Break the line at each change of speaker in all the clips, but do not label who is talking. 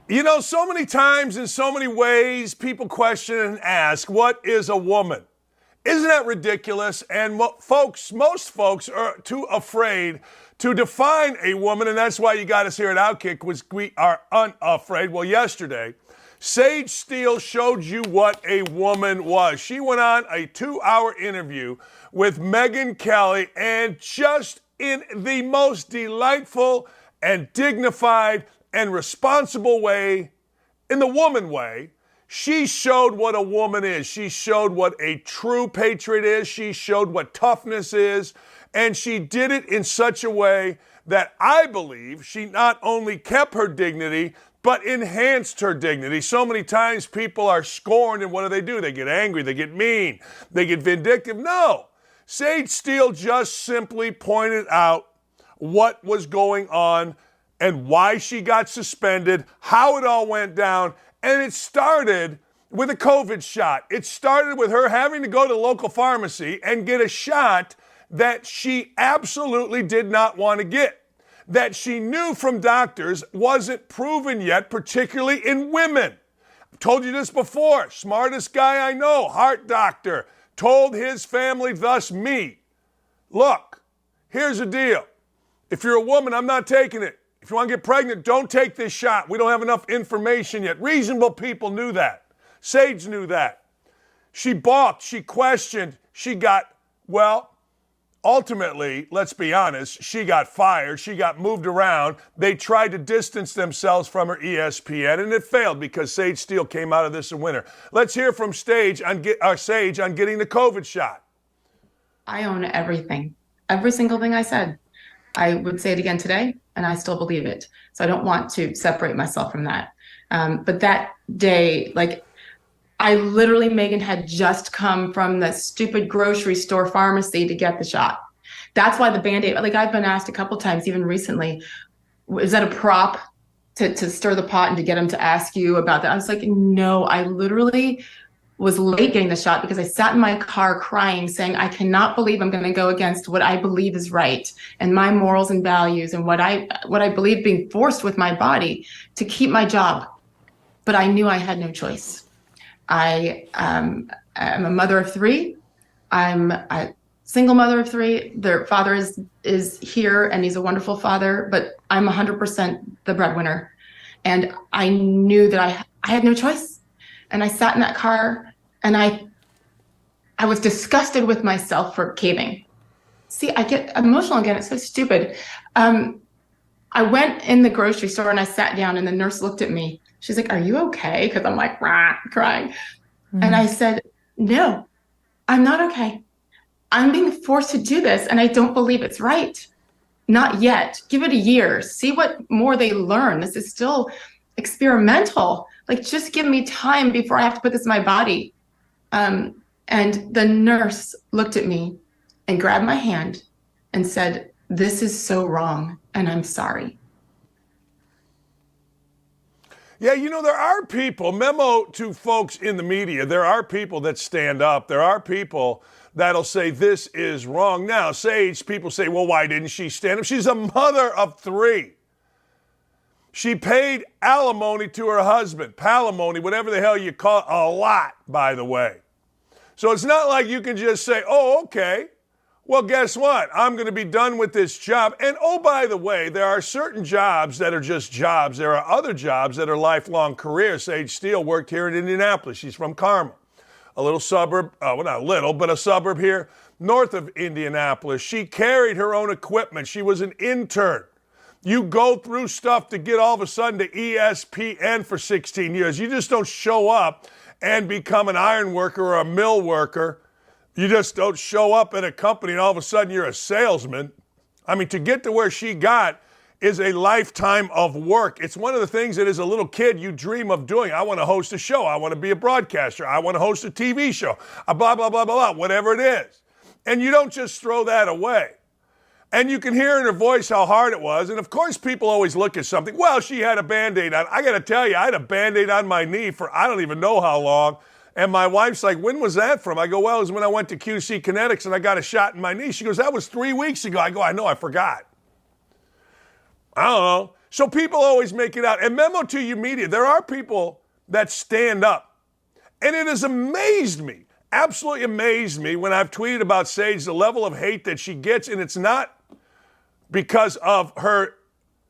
You know, so many times in so many ways, people question and ask, what is a woman? Isn't that ridiculous? And most folks are too afraid to define a woman, and that's why you got us here at OutKick, which we are unafraid. Well, yesterday, Sage Steele showed you what a woman was. She went on a 2-hour interview with Megyn Kelly, and just in the most delightful and dignified and responsible way, in the woman way, she showed what a woman is. She showed what a true patriot is. She showed what toughness is. And she did it in such a way that I believe she not only kept her dignity, but enhanced her dignity. So many times people are scorned, and what do? They get angry, they get mean, they get vindictive. No. Sage Steele just simply pointed out what was going on and why she got suspended, how it all went down, and it started with a COVID shot. It started with her having to go to the local pharmacy and get a shot that she absolutely did not want to get, that she knew from doctors wasn't proven yet, particularly in women. I've told you this before. Smartest guy I know, heart doctor, told his family, thus me, look, here's the deal. If you're a woman, I'm not taking it. If you want to get pregnant, don't take this shot. We don't have enough information yet. Reasonable people knew that. Sage knew that. She balked. She questioned. She got, well, ultimately, let's be honest, she got fired. She got moved around. They tried to distance themselves from her ESPN, and it failed because Sage Steele came out of this a winner. Let's hear from Sage on getting the COVID shot.
I own everything. Every single thing I said. I would say it again today, and I still believe it. So I don't want to separate myself from that. But that day, I literally, Megyn had just come from the stupid grocery store pharmacy to get the shot. That's why the Band-Aid, I've been asked a couple times, even recently, is that a prop to stir the pot and to get him to ask you about that? I was like, no, I literally was late getting the shot because I sat in my car crying, saying, I cannot believe I'm going to go against what I believe is right and my morals and values and what I believe being forced with my body to keep my job. But I knew I had no choice. I am a mother of 3. I'm a single mother of 3. Their father is here and he's a wonderful father, but I'm 100% the breadwinner. And I knew that I had no choice. And I sat in that car and I was disgusted with myself for caving. See, I get emotional again. It's so stupid. I went in the grocery store and I sat down and the nurse looked at me. She's like, are you okay? Because I'm like, rah, crying. Mm-hmm. And I said, no, I'm not okay. I'm being forced to do this and I don't believe it's right. Not yet. Give it a year. See what more they learn. This is still experimental. Just give me time before I have to put this in my body. And the nurse looked at me and grabbed my hand and said, this is so wrong, and I'm sorry.
Yeah, you know, there are people, memo to folks in the media, there are people that stand up. There are people that'll say this is wrong. Now, Sage, people say, well, why didn't she stand up? She's a mother of 3. She paid alimony to her husband, palimony, whatever the hell you call it, a lot, by the way. So it's not like you can just say, oh, okay, well, guess what? I'm going to be done with this job. And oh, by the way, there are certain jobs that are just jobs. There are other jobs that are lifelong careers. Sage Steele worked here in Indianapolis. She's from Carmel, a little suburb, well, not little, but a suburb here north of Indianapolis. She carried her own equipment. She was an intern. You go through stuff to get all of a sudden to ESPN for 16 years. You just don't show up and become an iron worker or a mill worker. You just don't show up at a company and all of a sudden you're a salesman. I mean, to get to where she got is a lifetime of work. It's one of the things that as a little kid you dream of doing. I want to host a show. I want to be a broadcaster. I want to host a TV show. Blah, blah, blah, blah, blah, whatever it is. And you don't just throw that away. And you can hear in her voice how hard it was. And of course, people always look at something. Well, she had a Band-Aid on. I got to tell you, I had a Band-Aid on my knee for I don't even know how long. And my wife's like, when was that from? I go, well, it was when I went to QC Kinetics and I got a shot in my knee. She goes, that was 3 weeks ago. I go, I know, I forgot. I don't know. So people always make it out. And memo to you media, there are people that stand up. And it has amazed me, absolutely amazed me when I've tweeted about Sage, the level of hate that she gets. And it's not because of her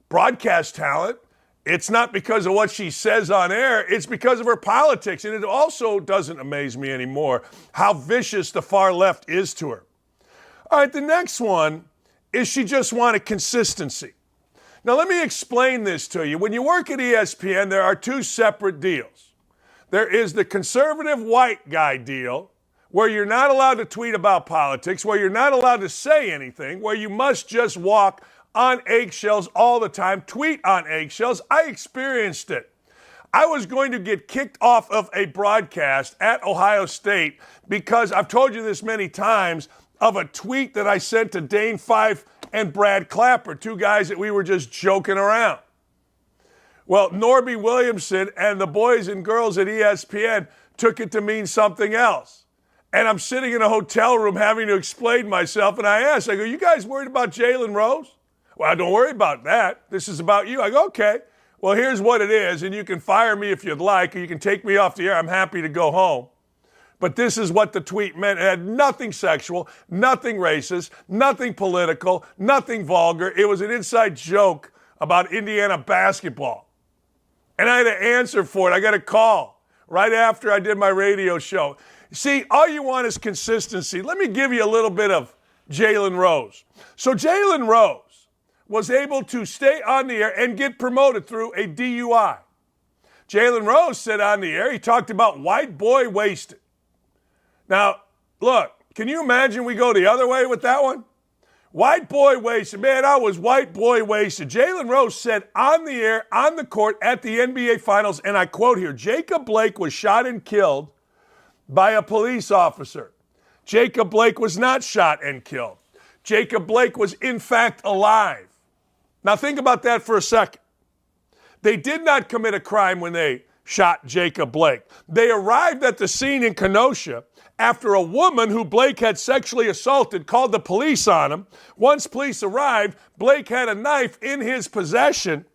broadcast talent. It's not because of what she says on air. It's because of her politics. And it also doesn't amaze me anymore how vicious the far left is to her. All right, the next one is she just wanted consistency. Now, let me explain this to you. When you work at ESPN, there are two separate deals. There is the conservative white guy deal, where you're not allowed to tweet about politics, where you're not allowed to say anything, where you must just walk on eggshells all the time, tweet on eggshells. I experienced it. I was going to get kicked off of a broadcast at Ohio State because I've told you this many times of a tweet that I sent to Dane Fife and Brad Clapper, two guys that we were just joking around. Well, Norby Williamson and the boys and girls at ESPN took it to mean something else. And I'm sitting in a hotel room having to explain myself, and I asked, I go, you guys worried about Jalen Rose? Well, don't worry about that. This is about you. I go, okay. Well, here's what it is, and you can fire me if you'd like, or you can take me off the air. I'm happy to go home. But this is what the tweet meant. It had nothing sexual, nothing racist, nothing political, nothing vulgar. It was an inside joke about Indiana basketball. And I had to answer for it. I got a call right after I did my radio show. See, all you want is consistency. Let me give you a little bit of Jalen Rose. So Jalen Rose was able to stay on the air and get promoted through a DUI. Jalen Rose said on the air, he talked about white boy wasted. Now, look, can you imagine we go the other way with that one? White boy wasted. Man, I was white boy wasted. Jalen Rose said on the air, on the court, at the NBA Finals, and I quote here, Jacob Blake was shot and killed by a police officer. Jacob Blake was not shot and killed. Jacob Blake was, in fact, alive. Now, think about that for a second. They did not commit a crime when they shot Jacob Blake. They arrived at the scene in Kenosha after a woman who Blake had sexually assaulted called the police on him. Once police arrived, Blake had a knife in his possession,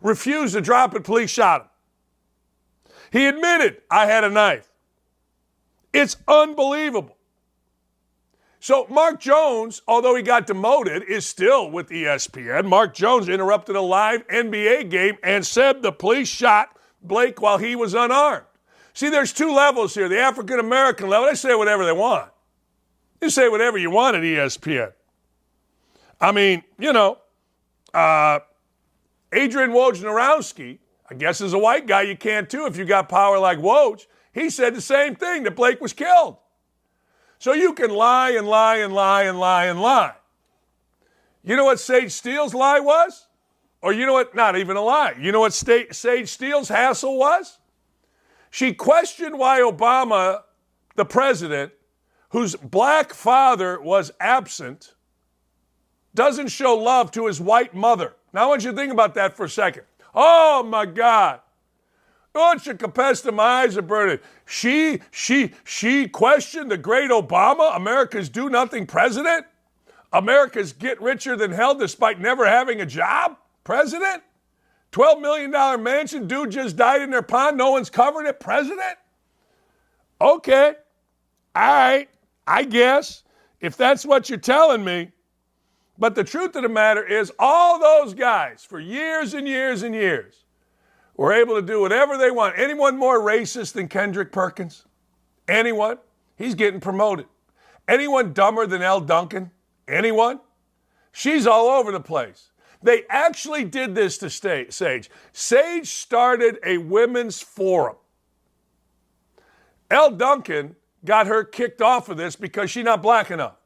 refused to drop it, police shot him. He admitted, I had a knife. It's unbelievable. So Mark Jones, although he got demoted, is still with ESPN. Mark Jones interrupted a live NBA game and said the police shot Blake while he was unarmed. See, there's two levels here. The African-American level, they say whatever they want. You say whatever you want at ESPN. I mean, Adrian Wojnarowski, I guess as a white guy you can too if you got power like Woj. He said the same thing, that Blake was killed. So you can lie and lie and lie and lie and lie. You know what Sage Steele's lie was? Or you know what, not even a lie. You know what Sage Steele's hassle was? She questioned why Obama, the president, whose black father was absent, doesn't show love to his white mother. Now I want you to think about that for a second. Oh my God. Don't you capesta, my eyes are burning. She questioned the great Obama, America's do-nothing president? America's get richer than hell despite never having a job? President? $12 million mansion, dude just died in their pond, no one's covering it, president? Okay, all right, I guess, if that's what you're telling me. But the truth of the matter is all those guys for years and years and years were able to do whatever they want. Anyone more racist than Kendrick Perkins? Anyone? He's getting promoted. Anyone dumber than Elle Duncan? Anyone? She's all over the place. They actually did this to Sage. Sage started a women's forum. Elle Duncan got her kicked off of this because she's not black enough.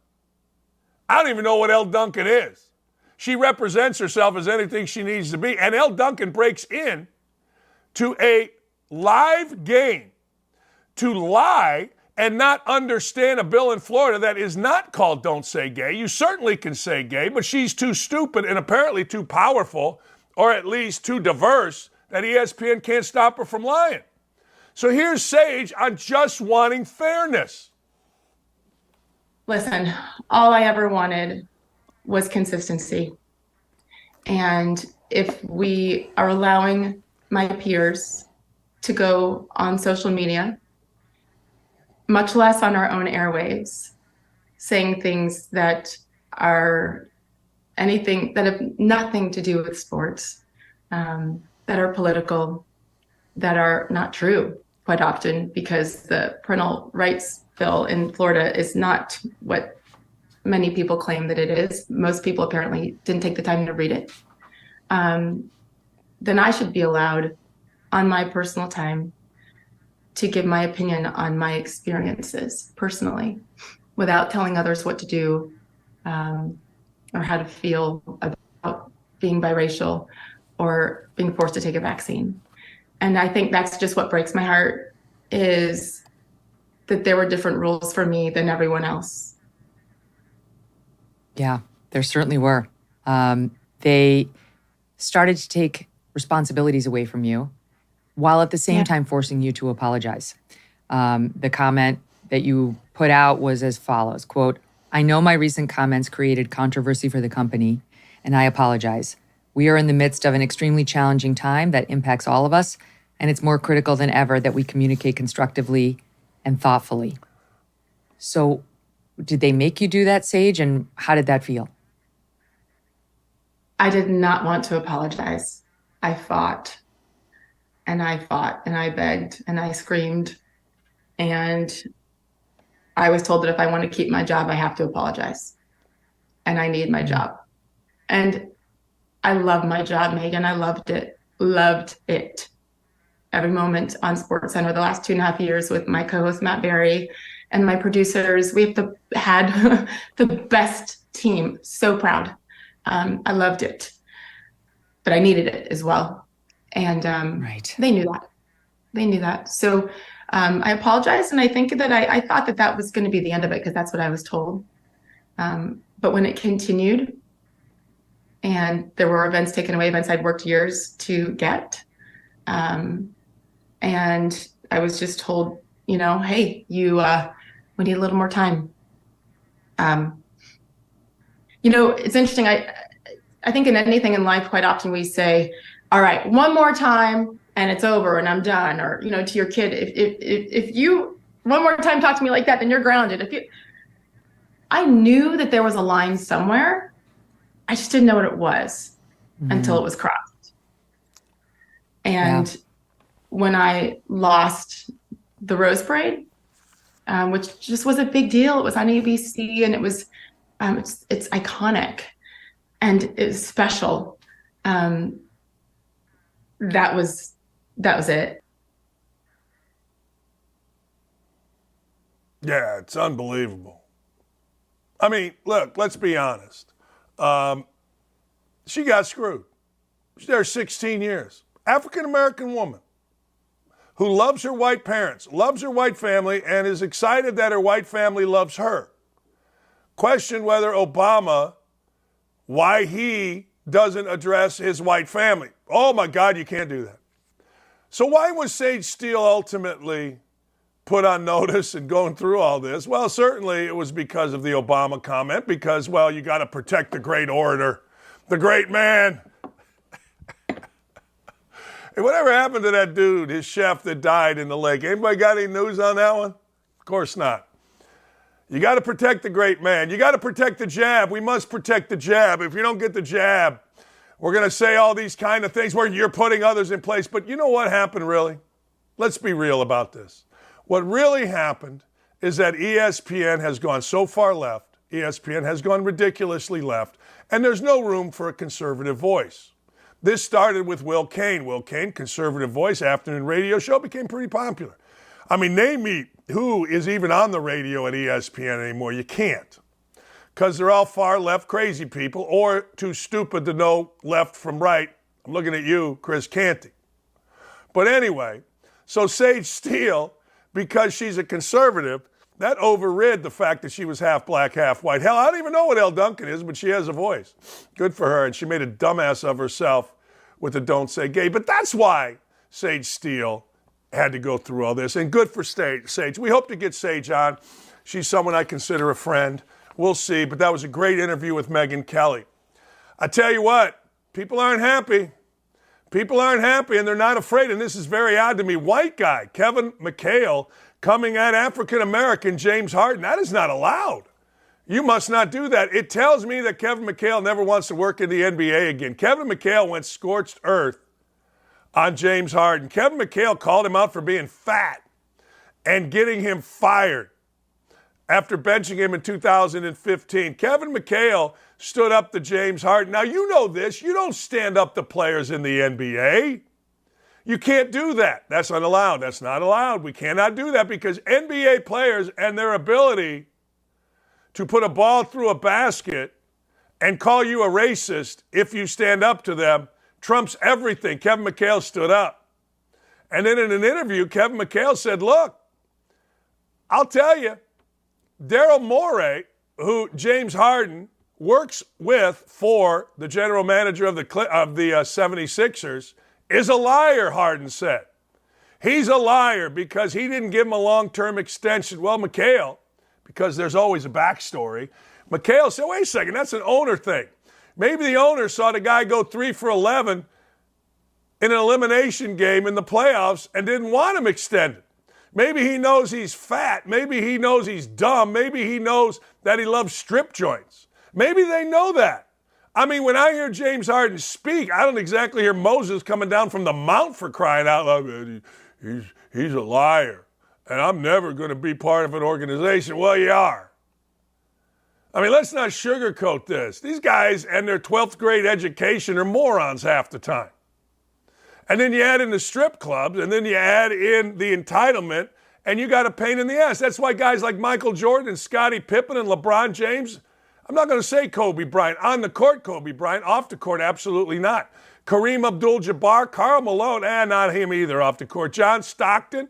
I don't even know what Elle Duncan is. She represents herself as anything she needs to be. And Elle Duncan breaks in to a live game to lie and not understand a bill in Florida that is not called Don't Say Gay. You certainly can say gay, but she's too stupid and apparently too powerful, or at least too diverse, that ESPN can't stop her from lying. So here's Sage on just wanting fairness.
Listen, all I ever wanted was consistency. And if we are allowing my peers to go on social media, much less on our own airwaves, saying things that are anything that have nothing to do with sports, that are political, that are not true quite often, because the parental rights bill in Florida is not what many people claim that it is. Most people apparently didn't take the time to read it. Then I should be allowed on my personal time to give my opinion on my experiences personally without telling others what to do, or how to feel about being biracial or being forced to take a vaccine. And I think that's just what breaks my heart, is that there were different rules for me than everyone else.
Yeah, there certainly were. They started to take responsibilities away from you while at the same time forcing you to apologize. The comment that you put out was as follows, quote, "I know my recent comments created controversy for the company, and I apologize. We are in the midst of an extremely challenging time that impacts all of us, and it's more critical than ever that we communicate constructively and thoughtfully." So did they make you do that, Sage, and how did that feel?
I did not want to apologize. I fought and I fought and I begged and I screamed. And I was told that if I want to keep my job, I have to apologize. And I need my job. And I love my job, Megan. I loved it. Loved it. Every moment on SportsCenter the last 2.5 years with my co-host Matt Berry and my producers. We've had the best team. So proud. I loved it, but I needed it as well. And they knew that. They knew that. So I apologized. And I think that I thought that that was going to be the end of it, because that's what I was told. But when it continued and there were events taken away, events I'd worked years to get, and I was just told, hey, we need a little more time. It's interesting. I think in anything in life, quite often we say, all right, one more time and it's over and I'm done. Or, to your kid, if you one more time talk to me like that, then you're grounded. I knew that there was a line somewhere. I just didn't know what it was until it was crossed. And when I lost the Rose Parade, which just was a big deal. It was on ABC, and it was it's iconic and it's special. That was it.
Yeah, it's unbelievable. I mean, look, let's be honest. She got screwed. She's there 16 years. African-American woman who loves her white parents, loves her white family, and is excited that her white family loves her. Question whether Obama, why he doesn't address his white family. Oh my God, you can't do that. So why was Sage Steele ultimately put on notice and going through all this? Well, certainly it was because of the Obama comment, because, well, you got to protect the great orator, the great man. Hey, whatever happened to that dude, his chef that died in the lake? Anybody got any news on that one? Of course not. You got to protect the great man. You got to protect the jab. We must protect the jab. If you don't get the jab, we're going to say all these kind of things where you're putting others in place. But you know what happened, really? Let's be real about this. What really happened is that ESPN has gone so far left. ESPN has gone ridiculously left. And there's no room for a conservative voice. This started with Will Cain. Will Cain, conservative voice, afternoon radio show, became pretty popular. I mean, name me who is even on the radio at ESPN anymore. You can't. Because they're all far left crazy people or too stupid to know left from right. I'm looking at you, Chris Canty. But anyway, so Sage Steele, because she's a conservative, that overrid the fact that she was half black, half white. Hell, I don't even know what Elle Duncan is, but she has a voice. Good for her. And she made a dumbass of herself with the Don't Say Gay. But that's why Sage Steele had to go through all this. And good for Sage. We hope to get Sage on. She's someone I consider a friend. We'll see. But that was a great interview with Megyn Kelly. I tell you what, people aren't happy. People aren't happy, and they're not afraid, and this is very odd to me. White guy, Kevin McHale, coming at African-American James Harden. That is not allowed. You must not do that. It tells me that Kevin McHale never wants to work in the NBA again. Kevin McHale went scorched earth on James Harden. Kevin McHale called him out for being fat and getting him fired after benching him in 2015. Kevin McHale stood up to James Harden. Now, you know this. You don't stand up to players in the NBA. You can't do that. That's not allowed. That's not allowed. We cannot do that because NBA players and their ability to put a ball through a basket and call you a racist if you stand up to them trumps everything. Kevin McHale stood up. And then in an interview, Kevin McHale said, look, I'll tell you, Daryl Morey, who James Harden works with for the general manager of the 76ers, is a liar, Harden said. He's a liar because he didn't give him a long-term extension. Well, McHale, because there's always a backstory, McHale said, wait a second, that's an owner thing. Maybe the owner saw the guy go 3 for 11 in an elimination game in the playoffs and didn't want him extended. Maybe he knows he's fat. Maybe he knows he's dumb. Maybe he knows that he loves strip joints. Maybe they know that. I mean, when I hear James Harden speak, I don't exactly hear Moses coming down from the mount for crying out loud. He's a liar, and I'm never going to be part of an organization. Well, you are. I mean, let's not sugarcoat this. These guys and their 12th grade education are morons half the time. And then you add in the strip clubs, and then you add in the entitlement, and you got a pain in the ass. That's why guys like Michael Jordan and Scottie Pippen and LeBron James, I'm not going to say Kobe Bryant. On the court, Kobe Bryant. Off the court, absolutely not. Kareem Abdul-Jabbar, Karl Malone, not him either off the court. John Stockton,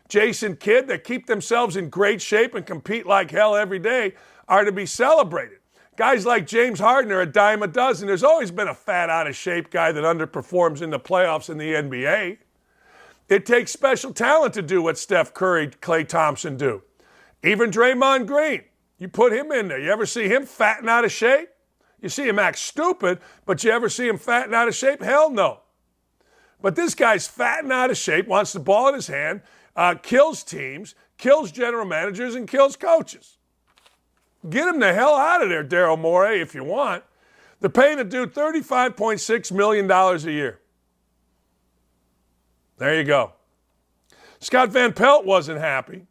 Jason Kidd, that keep themselves in great shape and compete like hell every day are to be celebrated. Guys like James Harden are a dime a dozen. There's always been a fat, out-of-shape guy that underperforms in the playoffs in the NBA. It takes special talent to do what Steph Curry, Klay Thompson do. Even Draymond Green, you put him in there. You ever see him fat and out of shape? You see him act stupid, but you ever see him fat and out of shape? Hell no. But this guy's fat and out of shape, wants the ball in his hand, kills teams, kills general managers, and kills coaches. Get him the hell out of there, Daryl Morey, if you want. They're paying the dude $35.6 million a year. There you go. Scott Van Pelt wasn't happy.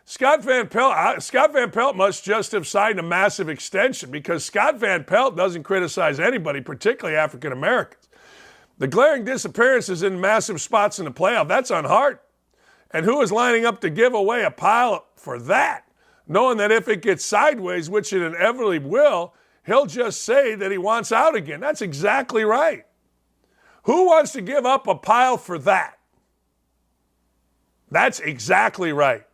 Scott Van Pelt must just have signed a massive extension because Scott Van Pelt doesn't criticize anybody, particularly African Americans. The glaring disappearances in massive spots in the playoff, that's on Harden. And who is lining up to give away a pile for that? Knowing that if it gets sideways, which it inevitably will, he'll just say that he wants out again. That's exactly right. Who wants to give up a pile for that? That's exactly right.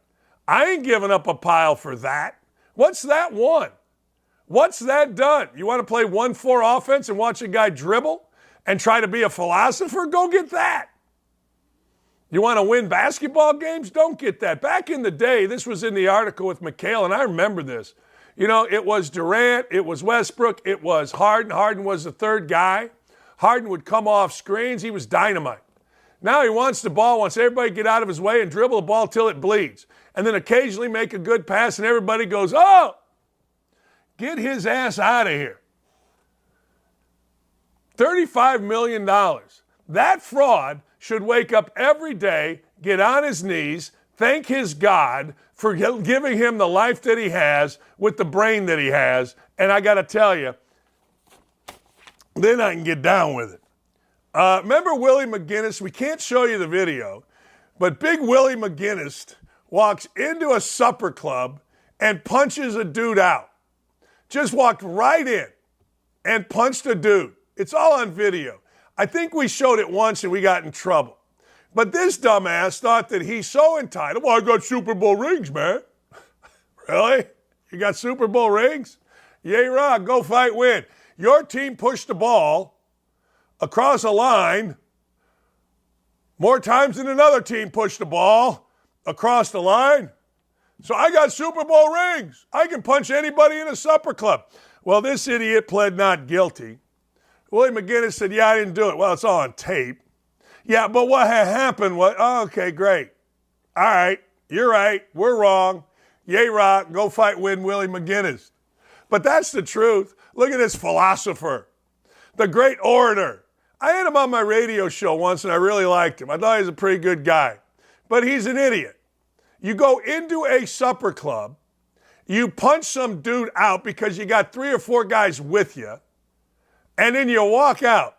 I ain't giving up a pile for that. What's that won? What's that done? You want to play 1-4 offense and watch a guy dribble and try to be a philosopher? Go get that. You want to win basketball games? Don't get that. Back in the day, this was in the article with McHale, and I remember this. You know, it was Durant, it was Westbrook, it was Harden. Harden was the third guy. Harden would come off screens. He was dynamite. Now he wants the ball, wants everybody to get out of his way and dribble the ball till it bleeds. And then occasionally make a good pass, and everybody goes, oh, get his ass out of here. $35 million. That fraud should wake up every day, get on his knees, thank his God for giving him the life that he has with the brain that he has. And I got to tell you, then I can get down with it. Remember Willie McGinest? We can't show you the video, but big Willie McGinest walks into a supper club and punches a dude out. Just walked right in and punched a dude. It's all on video. I think we showed it once and we got in trouble. But this dumbass thought that he's so entitled. Well, I got Super Bowl rings, man. Really? You got Super Bowl rings? Yay, rock, go fight, win. Your team pushed the ball across a line more times than another team pushed the ball across the line. So I got Super Bowl rings. I can punch anybody in a supper club. Well, this idiot pled not guilty. Willie McGinest said, yeah, I didn't do it. Well, it's all on tape. Yeah, but what had happened was, oh, okay, great. All right, you're right. We're wrong. Yay, rock. Go fight Willie McGinest. But that's the truth. Look at this philosopher, the great orator. I had him on my radio show once, and I really liked him. I thought he was a pretty good guy. But he's an idiot. You go into a supper club, you punch some dude out because you got 3 or 4 guys with you, and then you walk out.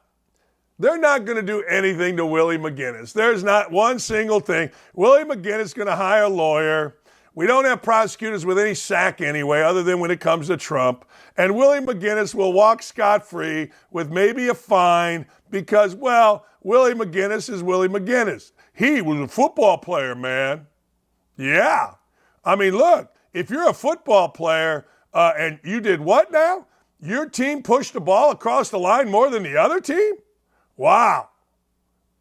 They're not going to do anything to Willie McGinest. There's not one single thing. Willie McGinest is going to hire a lawyer. We don't have prosecutors with any sack anyway, other than when it comes to Trump. And Willie McGinest will walk scot-free with maybe a fine because, well, Willie McGinest is Willie McGinest. He was a football player, man. Yeah. I mean, look, if you're a football player and you did what now? Your team pushed the ball across the line more than the other team? Wow.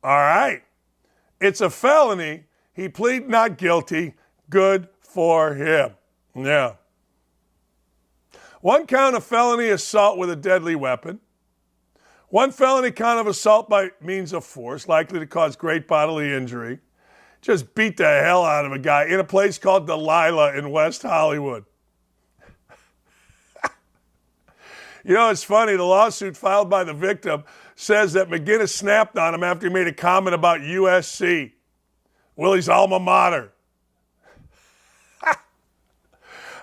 All right. It's a felony. He pleaded not guilty. Good for him. Yeah. 1 count of felony assault with a deadly weapon. 1 felony count of assault by means of force, likely to cause great bodily injury. Just beat the hell out of a guy in a place called Delilah in West Hollywood. You know, it's funny. The lawsuit filed by the victim says that McGinest snapped on him after he made a comment about USC, Willie's alma mater.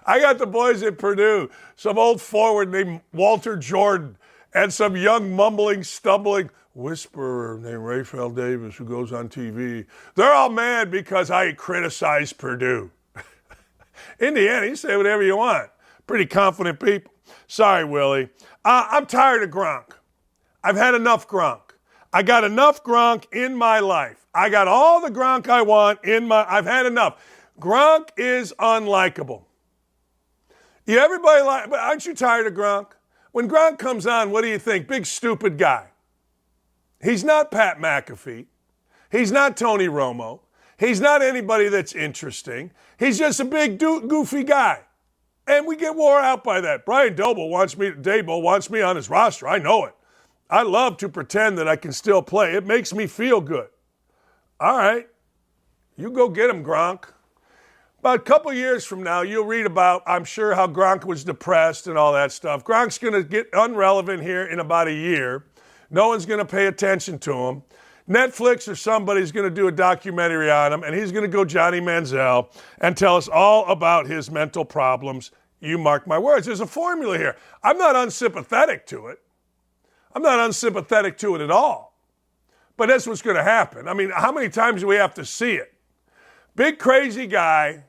I got the boys at Purdue, some old forward named Walter Jordan, and some young mumbling, stumbling whisperer named Raphael Davis who goes on TV. They're all mad because I criticized Purdue. In the end, you say whatever you want. Pretty confident people. Sorry, Willie. I'm tired of Gronk. I've had enough Gronk. I got enough Gronk in my life. I got all the Gronk I want I've had enough. Gronk is unlikable. Yeah, everybody but aren't you tired of Gronk? When Gronk comes on, what do you think? Big stupid guy. He's not Pat McAfee. He's not Tony Romo. He's not anybody that's interesting. He's just a big goofy guy. And we get wore out by that. Brian Daboll wants me on his roster. I know it. I love to pretend that I can still play. It makes me feel good. All right. You go get him, Gronk. About a couple years from now, you'll read about, I'm sure, how Gronk was depressed and all that stuff. Gronk's going to get irrelevant here in about a year. No one's going to pay attention to him. Netflix or somebody's going to do a documentary on him, and he's going to go Johnny Manziel and tell us all about his mental problems. You mark my words. There's a formula here. I'm not unsympathetic to it. I'm not unsympathetic to it at all. But that's what's going to happen. I mean, how many times do we have to see it? Big crazy guy.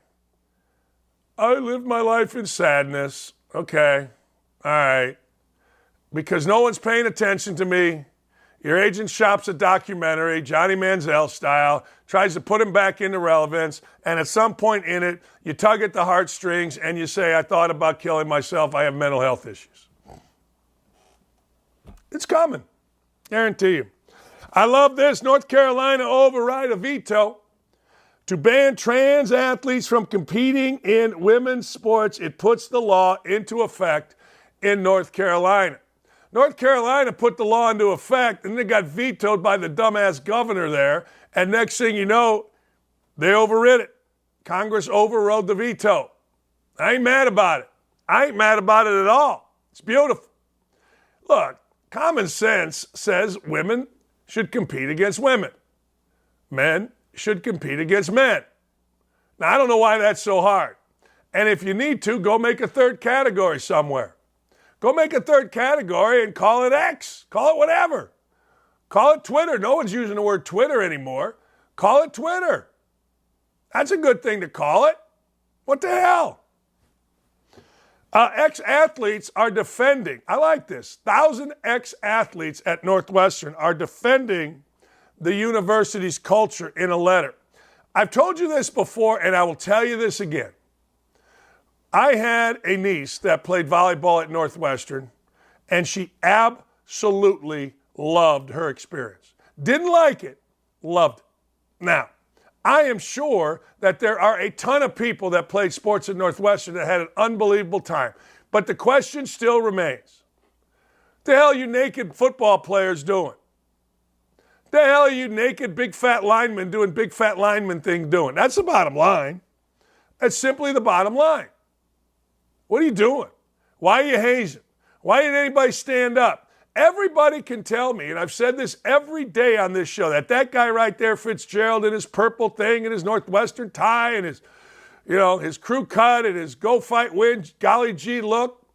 I lived my life in sadness. Okay. All right. Because no one's paying attention to me. Your agent shops a documentary, Johnny Manziel style, tries to put him back into relevance, and at some point in it, you tug at the heartstrings and you say, I thought about killing myself. I have mental health issues. It's coming. Guarantee you. I love this. North Carolina override a veto to ban trans athletes from competing in women's sports. It puts the law into effect in North Carolina. North Carolina put the law into effect, and it got vetoed by the dumbass governor there. And next thing you know, they overrid it. Congress overrode the veto. I ain't mad about it. I ain't mad about it at all. It's beautiful. Look, common sense says women should compete against women. Men should compete against men. Now, I don't know why that's so hard. And if you need to, go make a third category somewhere. Go make a third category and call it X. Call it whatever. Call it Twitter. No one's using the word Twitter anymore. Call it Twitter. That's a good thing to call it. What the hell? Ex-athletes are defending. I like this. 1,000 ex-athletes at Northwestern are defending the university's culture in a letter. I've told you this before, and I will tell you this again. I had a niece that played volleyball at Northwestern, and she absolutely loved her experience. Didn't like it, loved it. Now, I am sure that there are a ton of people that played sports at Northwestern that had an unbelievable time. But the question still remains. The hell are you naked football players doing? The hell are you naked big fat linemen doing big fat lineman thing doing? That's the bottom line. That's simply the bottom line. What are you doing? Why are you hazing? Why didn't anybody stand up? Everybody can tell me, and I've said this every day on this show, that guy right there, Fitzgerald, in his purple thing and his Northwestern tie and his, his crew cut and his go fight win, golly gee look.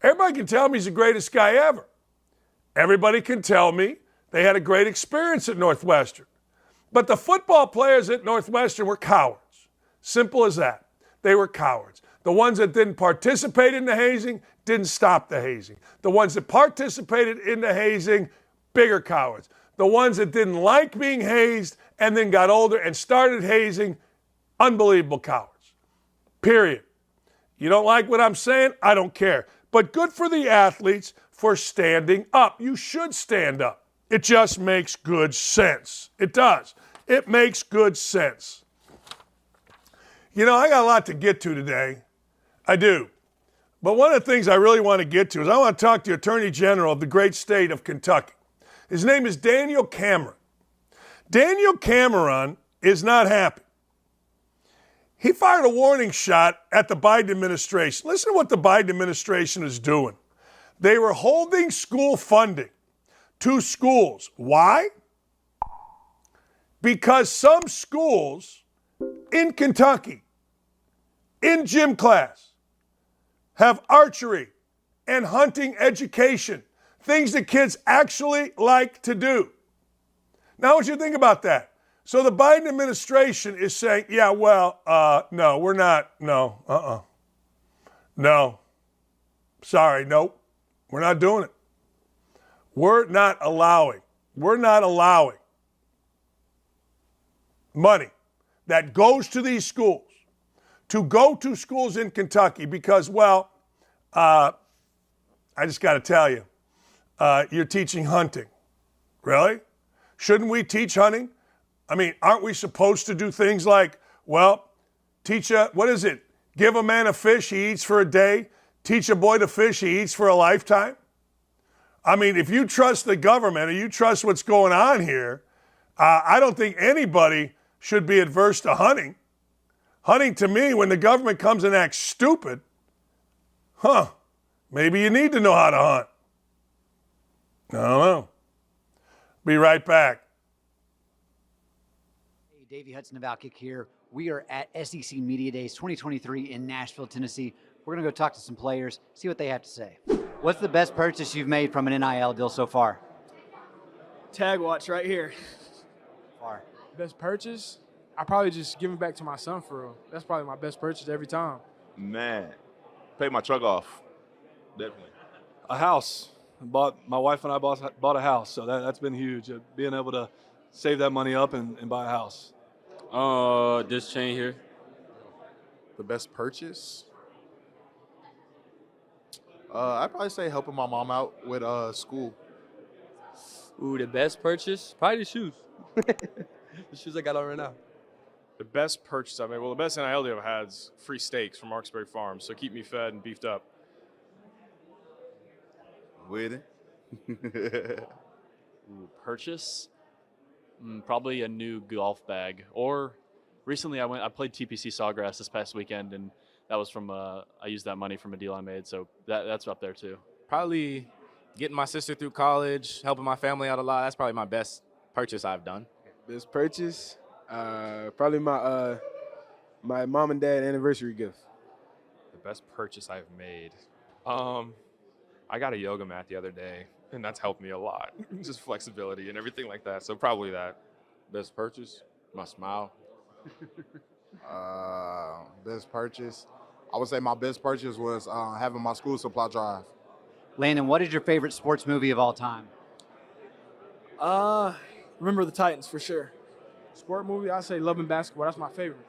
Everybody can tell me he's the greatest guy ever. Everybody can tell me they had a great experience at Northwestern. But the football players at Northwestern were cowards. Simple as that. They were cowards. The ones that didn't participate in the hazing didn't stop the hazing. The ones that participated in the hazing, bigger cowards. The ones that didn't like being hazed and then got older and started hazing, unbelievable cowards. Period. You don't like what I'm saying? I don't care. But good for the athletes for standing up. You should stand up. It just makes good sense. It does. It makes good sense. I got a lot to get to today. I do. But one of the things I really want to get to is I want to talk to the Attorney General of the great state of Kentucky. His name is Daniel Cameron. Daniel Cameron is not happy. He fired a warning shot at the Biden administration. Listen to what the Biden administration is doing. They were holding school funding to schools. Why? Because some schools in Kentucky, in gym class, have archery and hunting education, things that kids actually like to do. Now, what you think about that? So the Biden administration is saying, no, we're not, no, sorry, nope, we're not doing it. We're not allowing money that goes to these schools to go to schools in Kentucky because, I just got to tell you, you're teaching hunting. Really? Shouldn't we teach hunting? I mean, aren't we supposed to do things like, teach give a man a fish, he eats for a day. Teach a boy to fish, he eats for a lifetime. I mean, if you trust the government or you trust what's going on here, I don't think anybody should be adverse to hunting. Hunting, to me, when the government comes and acts stupid, maybe you need to know how to hunt. I don't know. Be right back.
Hey, Davey Hudson of OutKick here. We are at SEC Media Days 2023 in Nashville, Tennessee. We're going to go talk to some players, see what they have to say. What's the best purchase you've made from an NIL deal so far?
Tag watch right here.
Far.
Best purchase? I probably just give it back to my son for real. That's probably my best purchase every time.
Man, pay my truck off. Definitely.
A house. My wife and I bought a house, so that's been huge. Being able to save that money up and buy a house.
This chain here.
The best purchase? I'd probably say helping my mom out with school.
Ooh, the best purchase? Probably the shoes. The shoes I got on right now.
The best purchase I made, the best NIL deal I've had is free steaks from Marksbury Farms, so keep me fed and beefed up.
With it.
Ooh, purchase? Probably a new golf bag. Or recently I played TPC Sawgrass this past weekend, and that was from I used that money from a deal I made, so that's up there too.
Probably getting my sister through college, helping my family out a lot. That's probably my best purchase I've done.
Best purchase? Probably my mom and dad anniversary gift.
The best purchase I've made? I got a yoga mat the other day, and that's helped me a lot. Just flexibility and everything like that, so probably that.
Best purchase? My smile.
Best purchase? I would say my best purchase was having my school supply drive.
Landon, what is your favorite sports movie of all time?
Remember the Titans for sure. Sport movie, I say Love and Basketball. That's my favorite.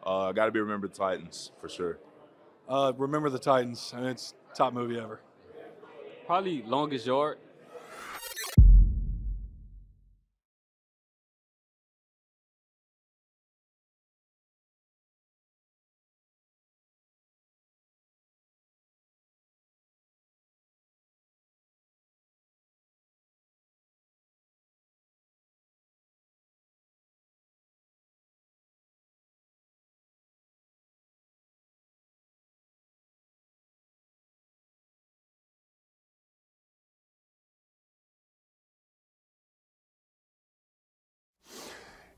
Got to be Remember the Titans, for sure.
Remember the Titans. I mean, it's top movie ever.
Probably Longest Yard.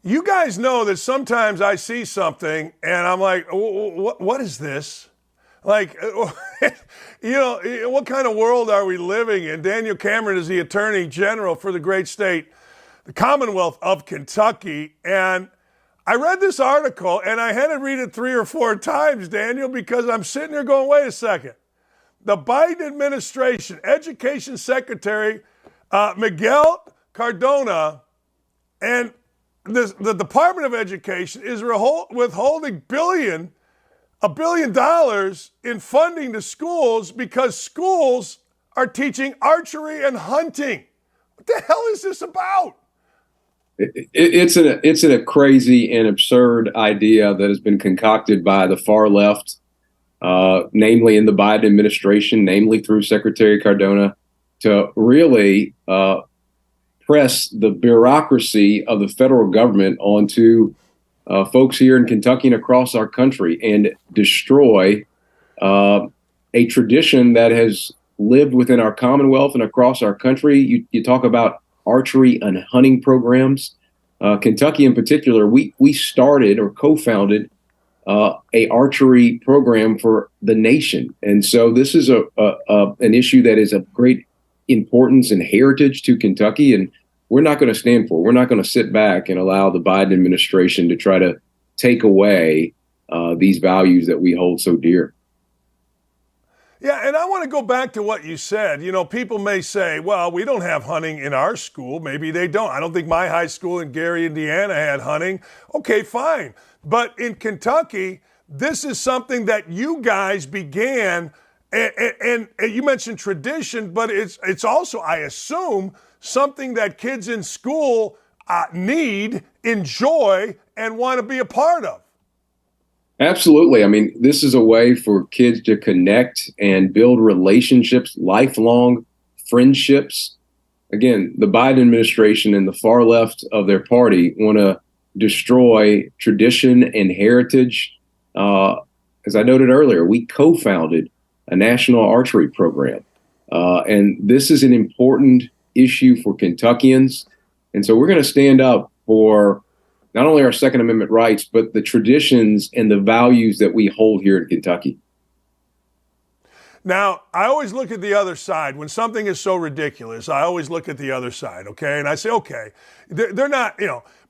You guys know that sometimes I see something and I'm like, what is this? Like, what kind of world are we living in? Daniel Cameron is the Attorney General for the great state, the Commonwealth of Kentucky. And I read this article and I had to read it 3 or 4 times, Daniel, because I'm sitting here going, wait a second. The Biden administration, Education Secretary Miguel Cardona, and the Department of Education is withholding $1 billion in funding to schools because schools are teaching archery and hunting. What the hell is this about?
It's a crazy and absurd idea that has been concocted by the far left, namely in the Biden administration, namely through Secretary Cardona, to really press the bureaucracy of the federal government onto folks here in Kentucky and across our country and destroy a tradition that has lived within our Commonwealth and across our country. You talk about archery and hunting programs. Kentucky in particular, we started or co-founded a archery program for the nation. And so this is an issue that is of great importance and heritage to Kentucky, and we're not going to stand for it. We're not going to sit back and allow the Biden administration to try to take away these values that we hold so dear.
Yeah, and I want to go back to what you said. You know, people may say, well, we don't have hunting in our school. Maybe they don't. I don't think my high school in Gary, Indiana had hunting. Okay, fine. But in Kentucky, this is something that you guys began. And you mentioned tradition, but it's also, I assume, something that kids in school need, enjoy, and want to be a part of.
Absolutely. I mean, this is a way for kids to connect and build relationships, lifelong friendships. Again, the Biden administration and the far left of their party want to destroy tradition and heritage. As I noted earlier, we co-founded a national archery program. And this is an important issue for Kentuckians. And so we're going to stand up for not only our Second Amendment rights, but the traditions and the values that we hold here in Kentucky.
Now, I always look at the other side. When something is so ridiculous, I always look at the other side, okay? And I say, okay, they're not,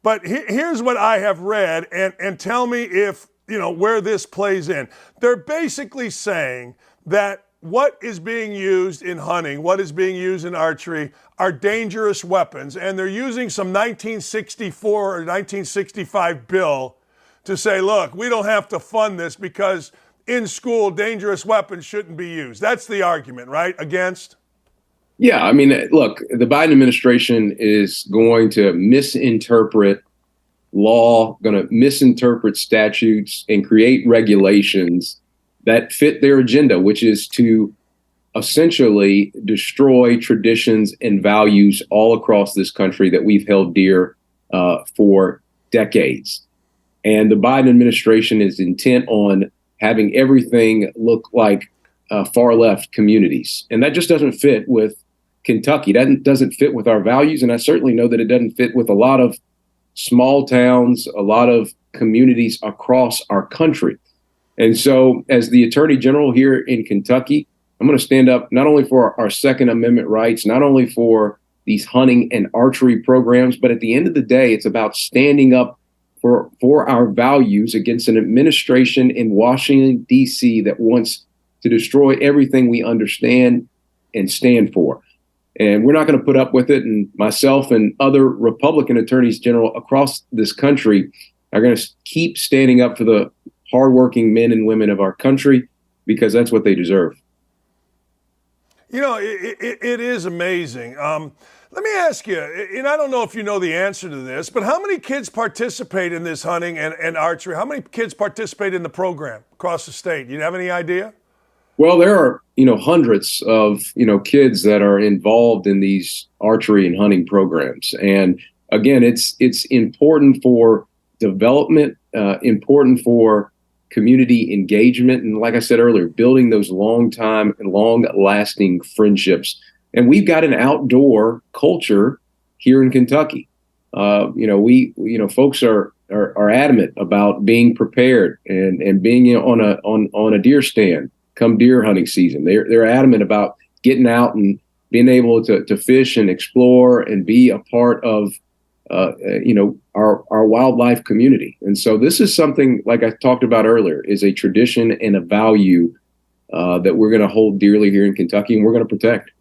but here's what I have read, and tell me if, where this plays in. They're basically saying that what is being used in hunting, what is being used in archery are dangerous weapons. And they're using some 1964 or 1965 bill to say, look, we don't have to fund this because in school, dangerous weapons shouldn't be used. That's the argument, right? Against?
Yeah, I mean, look, the Biden administration is going to misinterpret law, going to misinterpret statutes and create regulations that fit their agenda, which is to essentially destroy traditions and values all across this country that we've held dear for decades. And the Biden administration is intent on having everything look like far left communities. And that just doesn't fit with Kentucky. That doesn't fit with our values. And I certainly know that it doesn't fit with a lot of small towns, a lot of communities across our country. And so as the Attorney General here in Kentucky, I'm going to stand up not only for our Second Amendment rights, not only for these hunting and archery programs, but at the end of the day, it's about standing up for our values against an administration in Washington, D.C. that wants to destroy everything we understand and stand for. And we're not going to put up with it. And myself and other Republican attorneys general across this country are going to keep standing up for the hardworking men and women of our country because that's what they deserve.
It is amazing. Let me ask you, and I don't know if you know the answer to this, but how many kids participate in this hunting and archery? How many kids participate in the program across the state? You have any idea?
Well, there are, hundreds of, kids that are involved in these archery and hunting programs. And again, it's important for development, important for community engagement. And like I said earlier, building those long-time and long-lasting friendships. And we've got an outdoor culture here in Kentucky. folks are adamant about being prepared and being on a deer stand come deer hunting season. They're adamant about getting out and being able to fish and explore and be a part of our wildlife community. And so this is something, like I talked about earlier, is a tradition and a value that we're going to hold dearly here in Kentucky, and we're going to protect.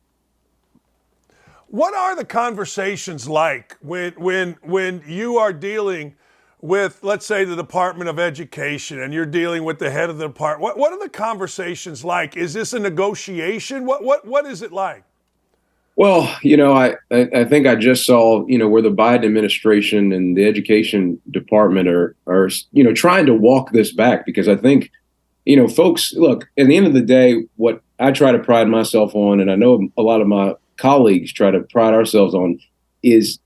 What are the conversations like when you are dealing with, let's say, the Department of Education and you're dealing with the head of the department? What are the conversations like? Is this a negotiation? What is it like?
Well, I think I just saw, where the Biden administration and the education department are trying to walk this back, because I think, folks, look, at the end of the day, what I try to pride myself on, and I know a lot of my colleagues try to pride ourselves on, is,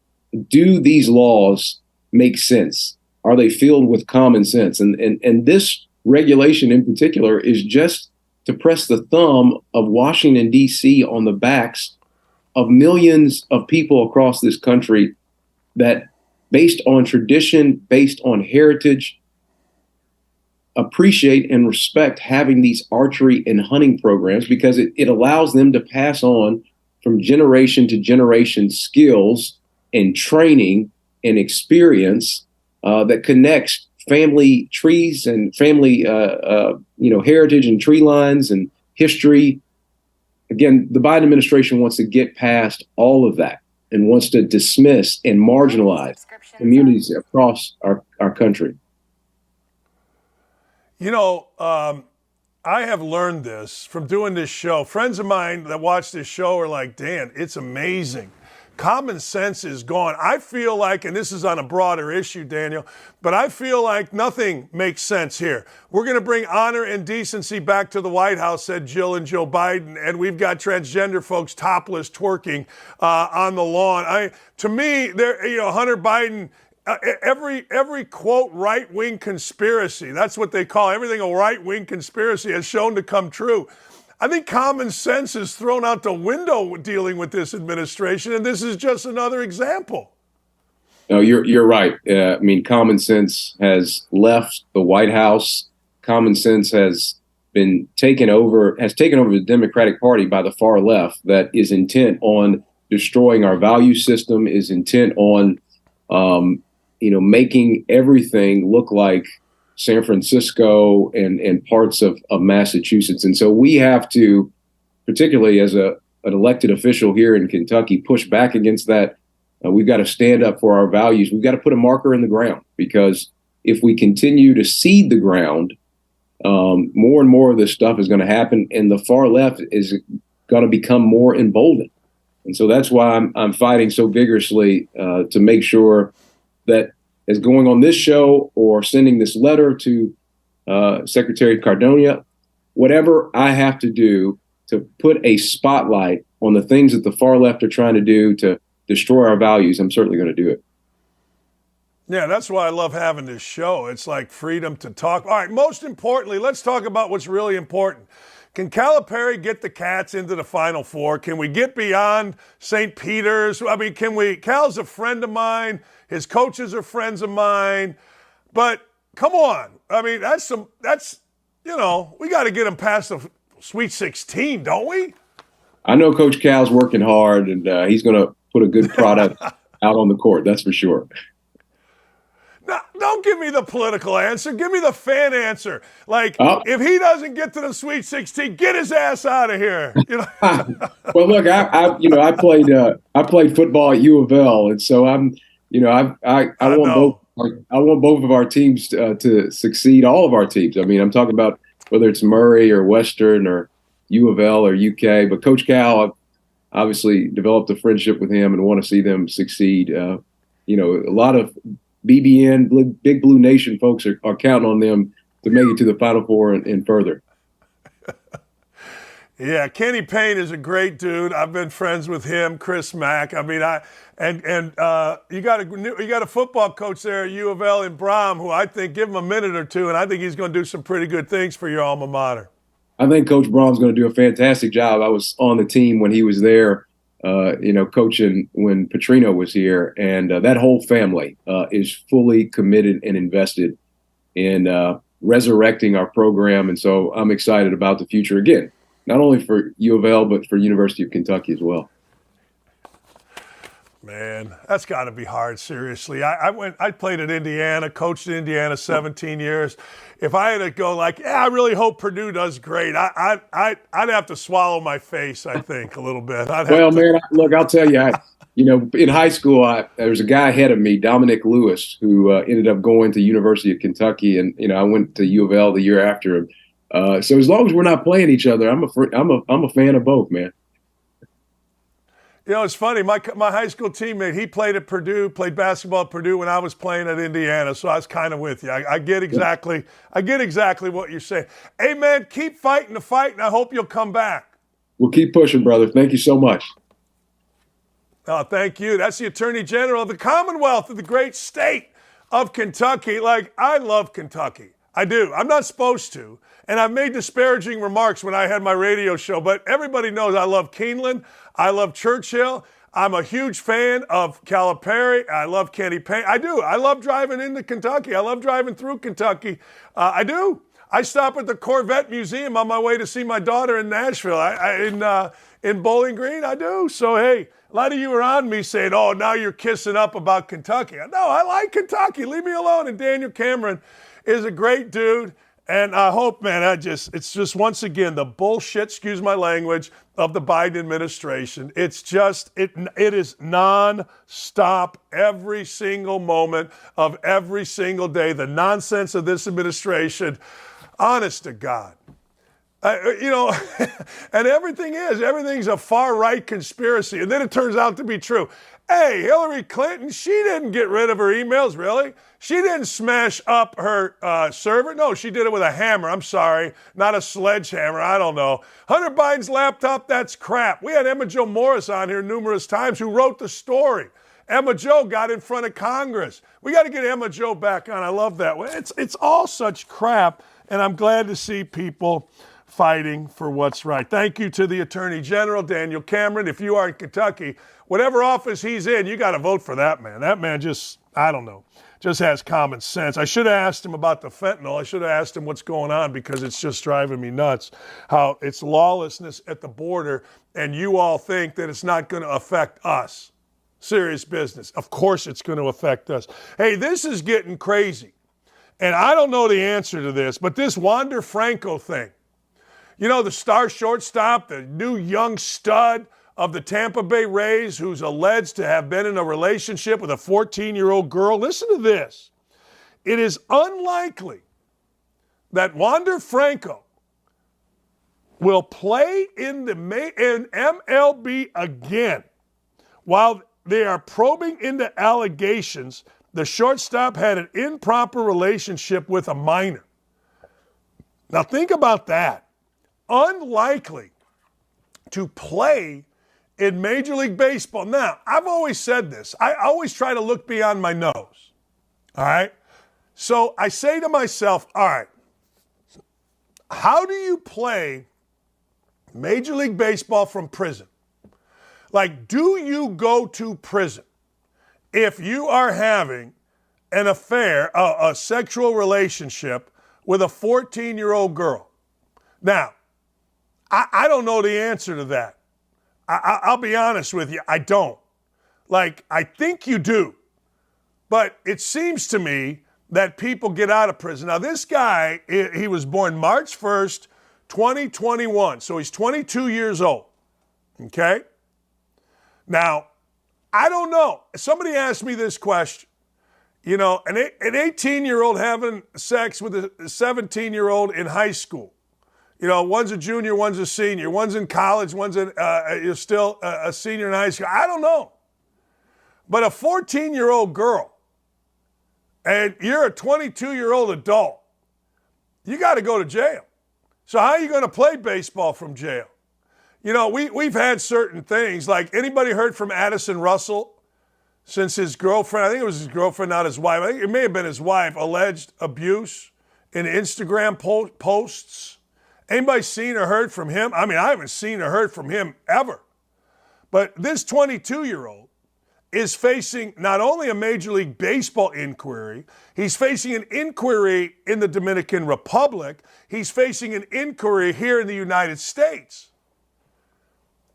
do these laws make sense? Are they filled with common sense? And this regulation in particular is just to press the thumb of Washington, D.C. on the backs of millions of people across this country that, based on tradition, based on heritage, appreciate and respect having these archery and hunting programs, because it allows them to pass on from generation to generation skills and training and experience that connects family trees and family heritage and tree lines and history. Again, the Biden administration wants to get past all of that and wants to dismiss and marginalize communities across our country.
I have learned this from doing this show. Friends of mine that watch this show are like, Dan, it's amazing. Common sense is gone. I feel like, and this is on a broader issue, Daniel, but I feel like nothing makes sense here. We're going to bring honor and decency back to the White House, said Jill and Joe Biden, and we've got transgender folks topless twerking on the lawn. To me, Hunter Biden, every quote right-wing conspiracy, that's what they call everything a right-wing conspiracy, has shown to come true. I think common sense is thrown out the window dealing with this administration, and this is just another example.
No, you're right. Common sense has left the White House. Common sense has been taken over the Democratic Party by the far left, that is intent on destroying our value system, is intent on making everything look like San Francisco and parts of Massachusetts. And so we have to, particularly as an elected official here in Kentucky, push back against that. We've got to stand up for our values. We've got to put a marker in the ground, because if we continue to seed the ground, more and more of this stuff is going to happen, and the far left is going to become more emboldened. And so that's why I'm fighting so vigorously to make sure that, as going on this show or sending this letter to Secretary Caronia, whatever I have to do to put a spotlight on the things that the far left are trying to do to destroy our values, I'm certainly going to do it.
Yeah, that's why I love having this show. It's like freedom to talk. All right, most importantly, let's talk about what's really important. Can Calipari get the Cats into the Final Four? Can we get beyond St. Peter's? Can we? Cal's a friend of mine. His coaches are friends of mine. But come on. We got to get him past the Sweet 16, don't we?
I know Coach Cal's working hard, and he's going to put a good product out on the court. That's for sure.
No, don't give me the political answer. Give me the fan answer. If he doesn't get to the Sweet 16, get his ass out of here.
Well, look, I played football at U of L, and so I want both of our teams to succeed. All of our teams. I'm talking about whether it's Murray or Western or U of L or UK. But Coach Cal, I've obviously developed a friendship with him and want to see them succeed. A lot of BBN, Big Blue Nation folks are counting on them to make it to the Final Four and further.
Yeah, Kenny Payne is a great dude. I've been friends with him, Chris Mack. You got a football coach there at U of L in Brom, who I think, give him a minute or two, and I think he's going to do some pretty good things for your alma mater.
I think Coach Brom's going to do a fantastic job. I was on the team when he was there coaching when Petrino was here, and that whole family is fully committed and invested in resurrecting our program. And so I'm excited about the future again, not only for U of L, but for University of Kentucky as well.
Man, that's got to be hard, seriously. I played at Indiana, coached at Indiana 17 years. If I had to go I really hope Purdue does great, I'd have to swallow my face, I think, a little bit.
Man, look, I'll tell you, in high school, there was a guy ahead of me, Dominic Lewis, who ended up going to University of Kentucky, and I went to U of L the year after him. So as long as we're not playing each other, I'm a fan of both, man.
It's funny. My high school teammate, he played at Purdue, played basketball at Purdue when I was playing at Indiana. So I was kind of with you. I get exactly what you're saying. Hey, man, keep fighting the fight, and I hope you'll come back.
We'll keep pushing, brother. Thank you so much.
Oh, thank you. That's the Attorney General of the Commonwealth of the great state of Kentucky. I love Kentucky. I do. I'm not supposed to. And I've made disparaging remarks when I had my radio show, but everybody knows I love Keeneland. I love Churchill. I'm a huge fan of Calipari. I love Kenny Payne. I do. I love driving into Kentucky. I love driving through Kentucky. I do. I stop at the Corvette Museum on my way to see my daughter in Nashville. In Bowling Green, I do. So, hey, a lot of you are on me saying, oh, now you're kissing up about Kentucky. No, I like Kentucky. Leave me alone. And Daniel Cameron is a great dude. And I hope, man, it's just once again the bullshit, excuse my language, of the Biden administration. It's just, it is non-stop every single moment of every single day. The nonsense of this administration, honest to God. And everything's a far-right conspiracy. And then it turns out to be true. Hey, Hillary Clinton, she didn't get rid of her emails, really. She didn't smash up her server. No, she did it with a hammer. I'm sorry, not a sledgehammer. I don't know. Hunter Biden's laptop, that's crap. We had Emma Jo Morris on here numerous times who wrote the story. Emma Jo got in front of Congress. We got to get Emma Jo back on. I love that. It's all such crap, and I'm glad to see people fighting for what's right. Thank you to the Attorney General, Daniel Cameron. If you are in Kentucky, whatever office he's in, you got to vote for that man. That man just has common sense. I should have asked him about the fentanyl. I should have asked him what's going on because it's just driving me nuts how it's lawlessness at the border and you all think that it's not going to affect us. Serious business. Of course it's going to affect us. Hey, this is getting crazy. And I don't know the answer to this, but this Wander Franco thing, the star shortstop, the new young stud of the Tampa Bay Rays who's alleged to have been in a relationship with a 14-year-old girl. Listen to this. It is unlikely that Wander Franco will play in MLB again while they are probing into allegations the shortstop had an improper relationship with a minor. Now think about that. Unlikely to play in Major League Baseball. Now, I've always said this. I always try to look beyond my nose. All right? So I say to myself, all right, how do you play Major League Baseball from prison? Do you go to prison if you are having an affair, a sexual relationship with a 14-year-old girl? Now, I don't know the answer to that. I'll be honest with you. I don't. I think you do. But it seems to me that people get out of prison. Now, this guy, he was born March 1st, 2021. So he's 22 years old. Okay? Now, I don't know. Somebody asked me this question. An 18-year-old having sex with a 17-year-old in high school. One's a junior, one's a senior. One's in college, one's still a senior in high school. I don't know. But a 14-year-old girl, and you're a 22-year-old adult, you got to go to jail. So how are you going to play baseball from jail? We've had certain things. Anybody heard from Addison Russell since his girlfriend, I think it was his girlfriend, not his wife. I think it may have been his wife, alleged abuse in Instagram posts. Anybody seen or heard from him? I mean, I haven't seen or heard from him ever. But this 22-year-old is facing not only a Major League Baseball inquiry, he's facing an inquiry in the Dominican Republic, he's facing an inquiry here in the United States.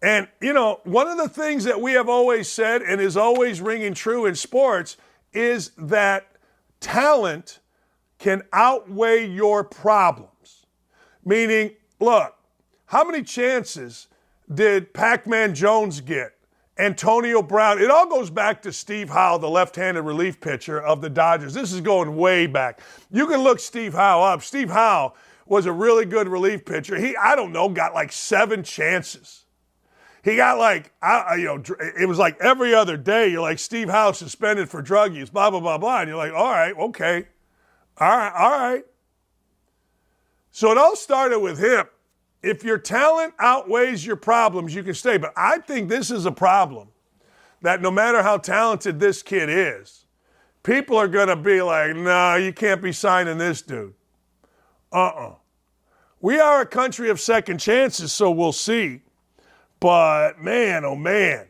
And, you know, one of the things that we have always said and is always ringing true in sports is that talent can outweigh your problems. Meaning, look, how many chances did Pac-Man Jones get? Antonio Brown? It all goes back to Steve Howe, the left-handed relief pitcher of the Dodgers. This is going way back. You can look Steve Howe up. Steve Howe was a really good relief pitcher. He, I don't know, got like 7 chances. He got like, it was like every other day, you're like, Steve Howe suspended for drug use, blah, blah, blah, blah. And you're like, all right, okay. All right. So it all started with him. If your talent outweighs your problems, you can stay. But I think this is a problem that no matter how talented this kid is, people are going to be like, no, you can't be signing this dude. We are a country of second chances, so we'll see. But man, oh man.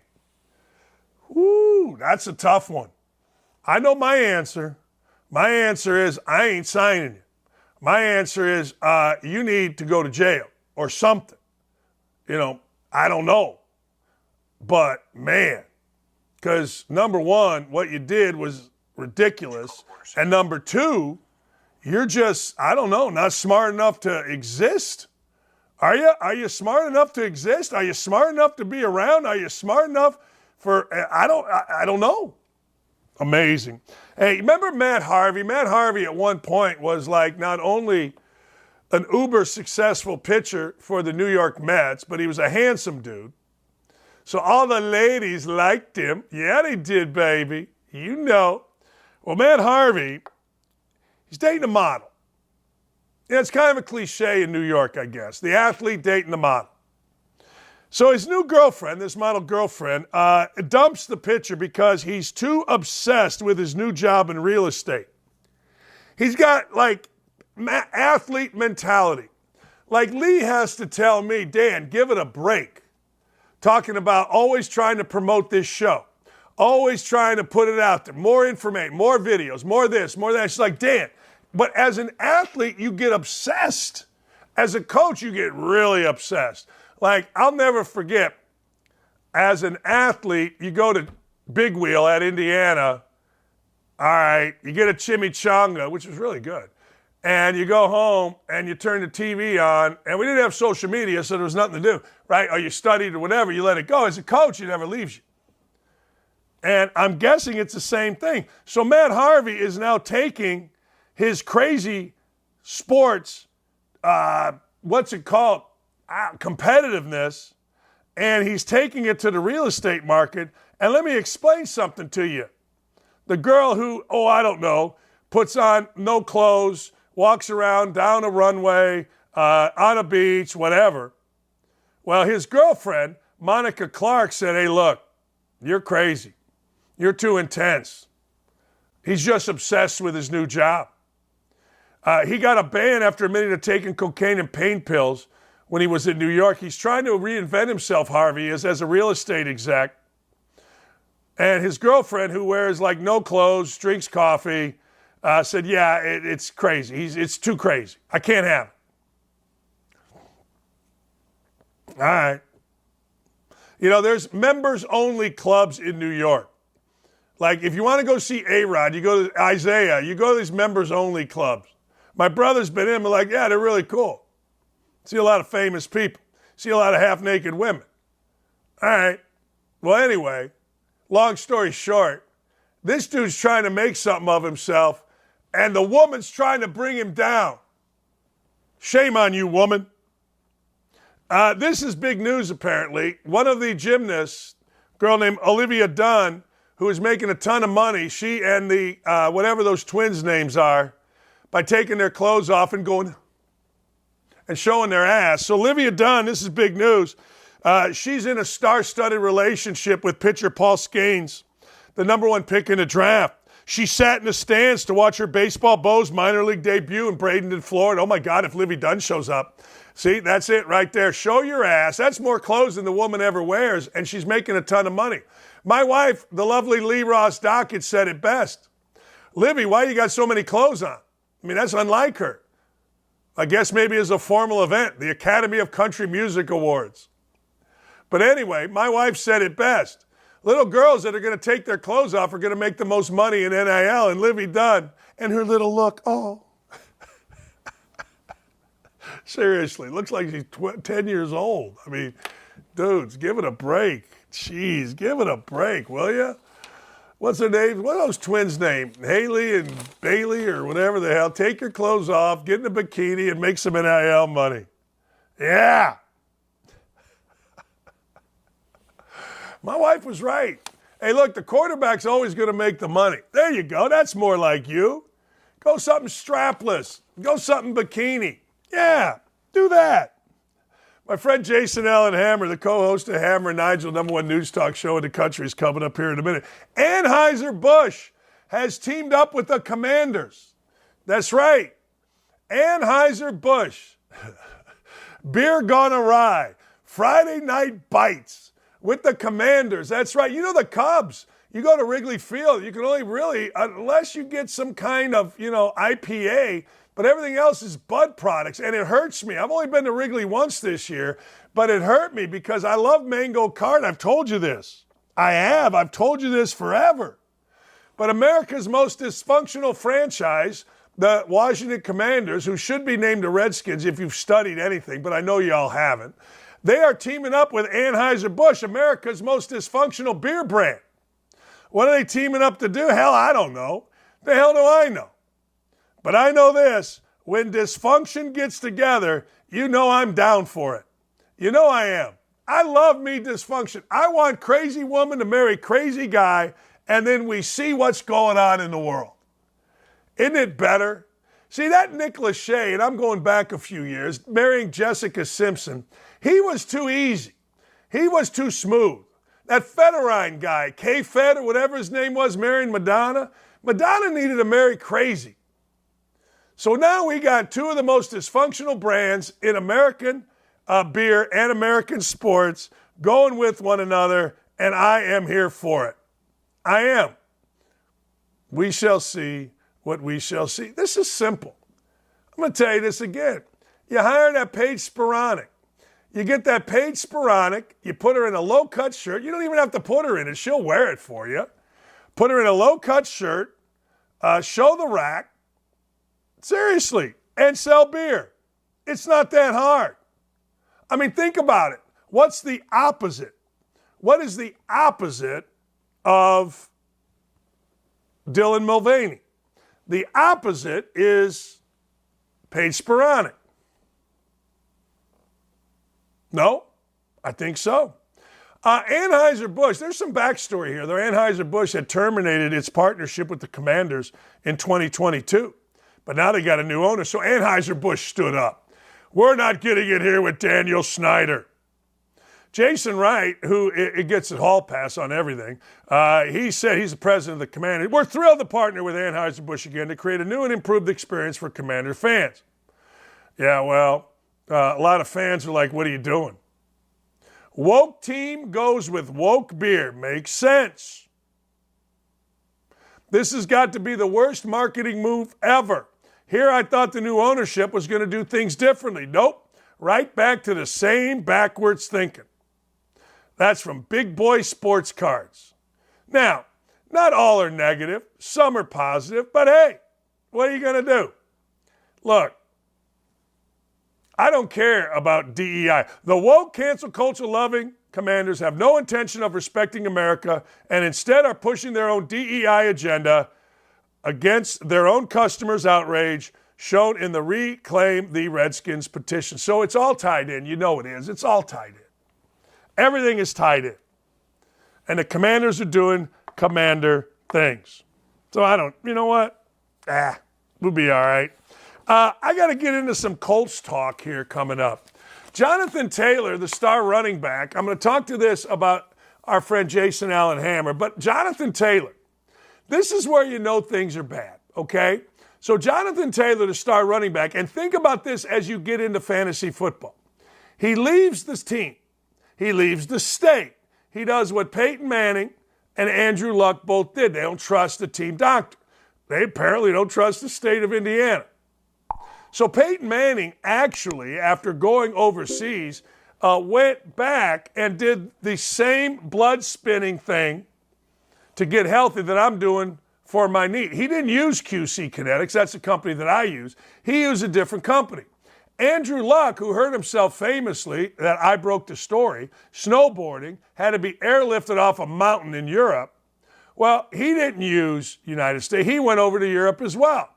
Woo, that's a tough one. I know my answer. My answer is I ain't signing you. My answer is you need to go to jail or something. You know, I don't know. But man, because number one, what you did was ridiculous. And number two, you're just, I don't know, not smart enough to exist. Are you? Are you smart enough to exist? Are you smart enough to be around? Are you smart enough for, I don't know. Amazing. Hey, remember Matt Harvey? Matt Harvey at one point was like not only an uber successful pitcher for the New York Mets, but he was a handsome dude. So all the ladies liked him. Yeah, they did, baby. You know. Well, Matt Harvey, he's dating a model. Yeah, it's kind of a cliche in New York, I guess. The athlete dating the model. So his new girlfriend, this model girlfriend, dumps the pitcher because he's too obsessed with his new job in real estate. He's got, like, athlete mentality. Like, Lee has to tell me, Dan, give it a break. Talking about always trying to promote this show. Always trying to put it out there. More information, more videos, more this, more that. She's like, Dan, but as an athlete, you get obsessed. As a coach, you get really obsessed. Like, I'll never forget, as an athlete, you go to Big Wheel at Indiana. All right, you get a chimichanga, which was really good. And you go home and you turn the TV on, and we didn't have social media, so there was nothing to do, right? Or you studied or whatever, you let it go. As a coach, it never leaves you. And I'm guessing it's the same thing. So Matt Harvey is now taking his crazy sports, competitiveness, and he's taking it to the real estate market. And let me explain something to you. The girl who, I don't know, puts on no clothes, walks around down a runway, on a beach, whatever. Well, his girlfriend, Monica Clark, said, hey, look, you're crazy. You're too intense. He's just obsessed with his new job. He got a ban after admitting to taking cocaine and pain pills when he was in New York. He's trying to reinvent himself, Harvey, as a real estate exec. And his girlfriend, who wears like no clothes, drinks coffee, said, yeah, it's crazy. It's too crazy. I can't have it. All right. You know, there's members-only clubs in New York. Like, if you want to go see A-Rod, you go to Isaiah, you go to these members-only clubs. My brother's been in, but like, yeah, they're really cool. See a lot of famous people. See a lot of half-naked women. All right. Well, anyway, long story short, this dude's trying to make something of himself, and the woman's trying to bring him down. Shame on you, woman. This is big news, apparently. One of the gymnasts, a girl named Olivia Dunne, who is making a ton of money, she and the, whatever those twins' names are, by taking their clothes off and going and showing their ass. So Olivia Dunne, this is big news. She's in a star-studded relationship with pitcher Paul Skenes, the number 1 pick in the draft. She sat in the stands to watch her baseball Bows minor league debut in Bradenton, Florida. Oh, my God, if Olivia Dunne shows up. See, that's it right there. Show your ass. That's more clothes than the woman ever wears, and she's making a ton of money. My wife, the lovely Lee Ross Dakich, said it best. Livy, why you got so many clothes on? I mean, that's unlike her. I guess maybe it's a formal event, the Academy of Country Music Awards. But anyway, my wife said it best. Little girls that are going to take their clothes off are going to make the most money in NIL. And Olivia Dunne and her little look, oh. Seriously, looks like she's 10 years old. I mean, dudes, give it a break. Jeez, give it a break, will you? What's her name? What are those twins' names? Hayley and Bailey or whatever the hell. Take your clothes off, get in a bikini, and make some NIL money. Yeah. My wife was right. Hey, look, the quarterback's always going to make the money. There you go. That's more like you. Go something strapless. Go something bikini. Yeah, do that. My friend Jason Allen Hammer, the co-host of Hammer and Nigel, #1 news talk show in the country, is coming up here in a minute. Anheuser-Busch has teamed up with the Commanders. That's right. Anheuser-Busch. Beer gone awry. Friday night bites with the Commanders. That's right. You know the Cubs. You go to Wrigley Field, you can only really, unless you get some kind of, IPA, but everything else is Bud products, and it hurts me. I've only been to Wrigley once this year, but it hurt me because I love Mango Card. I've told you this. I have. I've told you this forever. But America's most dysfunctional franchise, the Washington Commanders, who should be named the Redskins if you've studied anything, but I know y'all haven't, they are teaming up with Anheuser-Busch, America's most dysfunctional beer brand. What are they teaming up to do? Hell, I don't know. The hell do I know? But I know this, when dysfunction gets together, you know I'm down for it. You know I am. I love me dysfunction. I want crazy woman to marry crazy guy, and then we see what's going on in the world. Isn't it better? See, that Nick Lachey, and I'm going back a few years, marrying Jessica Simpson, he was too easy. He was too smooth. That Federline guy, K-Fed or whatever his name was, marrying Madonna, Madonna needed to marry crazy. So now we got two of the most dysfunctional brands in American beer and American sports going with one another, and I am here for it. I am. We shall see what we shall see. This is simple. I'm going to tell you this again. You hire that Paige Sporonic. You get that Paige Sporonic, you put her in a low-cut shirt. You don't even have to put her in it. She'll wear it for you. Put her in a low-cut shirt, show the rack, seriously, and sell beer. It's not that hard. I mean, think about it. What's the opposite? What is the opposite of Dylan Mulvaney? The opposite is Paige Sporonic. No? I think so. Anheuser-Busch, there's some backstory here. The Anheuser-Busch had terminated its partnership with the Commanders in 2022. But now they got a new owner, so Anheuser-Busch stood up. We're not getting it here with Daniel Snyder. Jason Wright, who it gets a hall pass on everything, he said he's the president of the Commanders. We're thrilled to partner with Anheuser-Busch again to create a new and improved experience for Commander fans. Yeah, well, a lot of fans are like, what are you doing? Woke team goes with woke beer. Makes sense. This has got to be the worst marketing move ever. Here I thought the new ownership was going to do things differently. Nope. Right back to the same backwards thinking. That's from Big Boy Sports Cards. Now, not all are negative. Some are positive. But hey, what are you going to do? Look, I don't care about DEI. The woke, cancel culture loving Commanders have no intention of respecting America and instead are pushing their own DEI agenda against their own customers' outrage shown in the Reclaim the Redskins petition. So it's all tied in. You know it is. It's all tied in. Everything is tied in. And the Commanders are doing Commander things. So you know what? We'll be all right. I got to get into some Colts talk here coming up. Jonathan Taylor, the star running back, I'm going to talk to this about our friend Jason Allen Hammer, but Jonathan Taylor, this is where you know things are bad, okay? So Jonathan Taylor, the star running back, and think about this as you get into fantasy football. He leaves this team. He leaves the state. He does what Peyton Manning and Andrew Luck both did. They don't trust the team doctor. They apparently don't trust the state of Indiana. So Peyton Manning actually, after going overseas, went back and did the same blood spinning thing to get healthy that I'm doing for my knee. He didn't use QC Kinetics. That's the company that I use. He used a different company. Andrew Luck, who hurt himself famously, that I broke the story, snowboarding, had to be airlifted off a mountain in Europe. Well, he didn't use United States. He went over to Europe as well.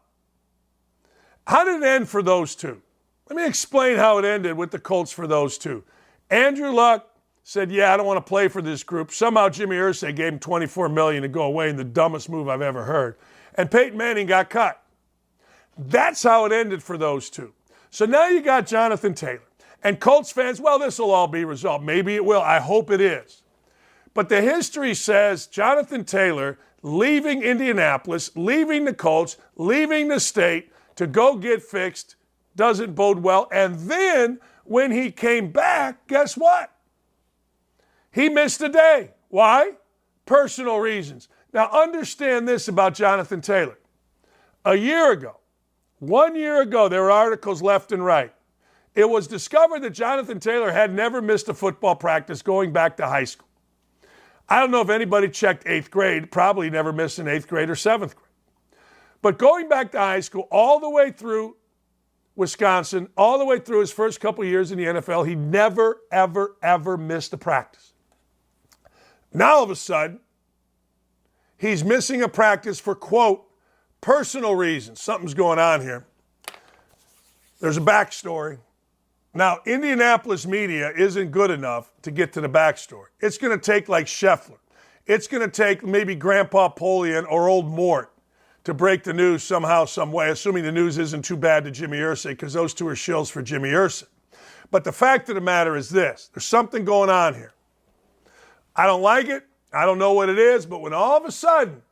How did it end for those two? Let me explain how it ended with the Colts for those two. Andrew Luck said, yeah, I don't want to play for this group. Somehow Jimmy Irsay gave him $24 million to go away in the dumbest move I've ever heard. And Peyton Manning got cut. That's how it ended for those two. So now you got Jonathan Taylor. And Colts fans, well, this will all be resolved. Maybe it will. I hope it is. But the history says Jonathan Taylor leaving Indianapolis, leaving the Colts, leaving the state to go get fixed doesn't bode well. And then when he came back, guess what? He missed a day. Why? Personal reasons. Now understand this about Jonathan Taylor. A year ago, 1 year ago, there were articles left and right. It was discovered that Jonathan Taylor had never missed a football practice going back to high school. I don't know if anybody checked 8th grade, probably never missed an 8th grade or 7th grade. But going back to high school, all the way through Wisconsin, all the way through his first couple years in the NFL, he never, ever, ever missed a practice. Now all of a sudden, he's missing a practice for, quote, personal reasons. Something's going on here. There's a backstory. Now, Indianapolis media isn't good enough to get to the backstory. It's going to take like Scheffler. It's going to take maybe Grandpa Polian or Old Mort to break the news somehow, some way, assuming the news isn't too bad to Jimmy Irsay, because those two are shills for Jimmy Irsay. But the fact of the matter is this. There's something going on here. I don't like it. I don't know what it is. But when all of a sudden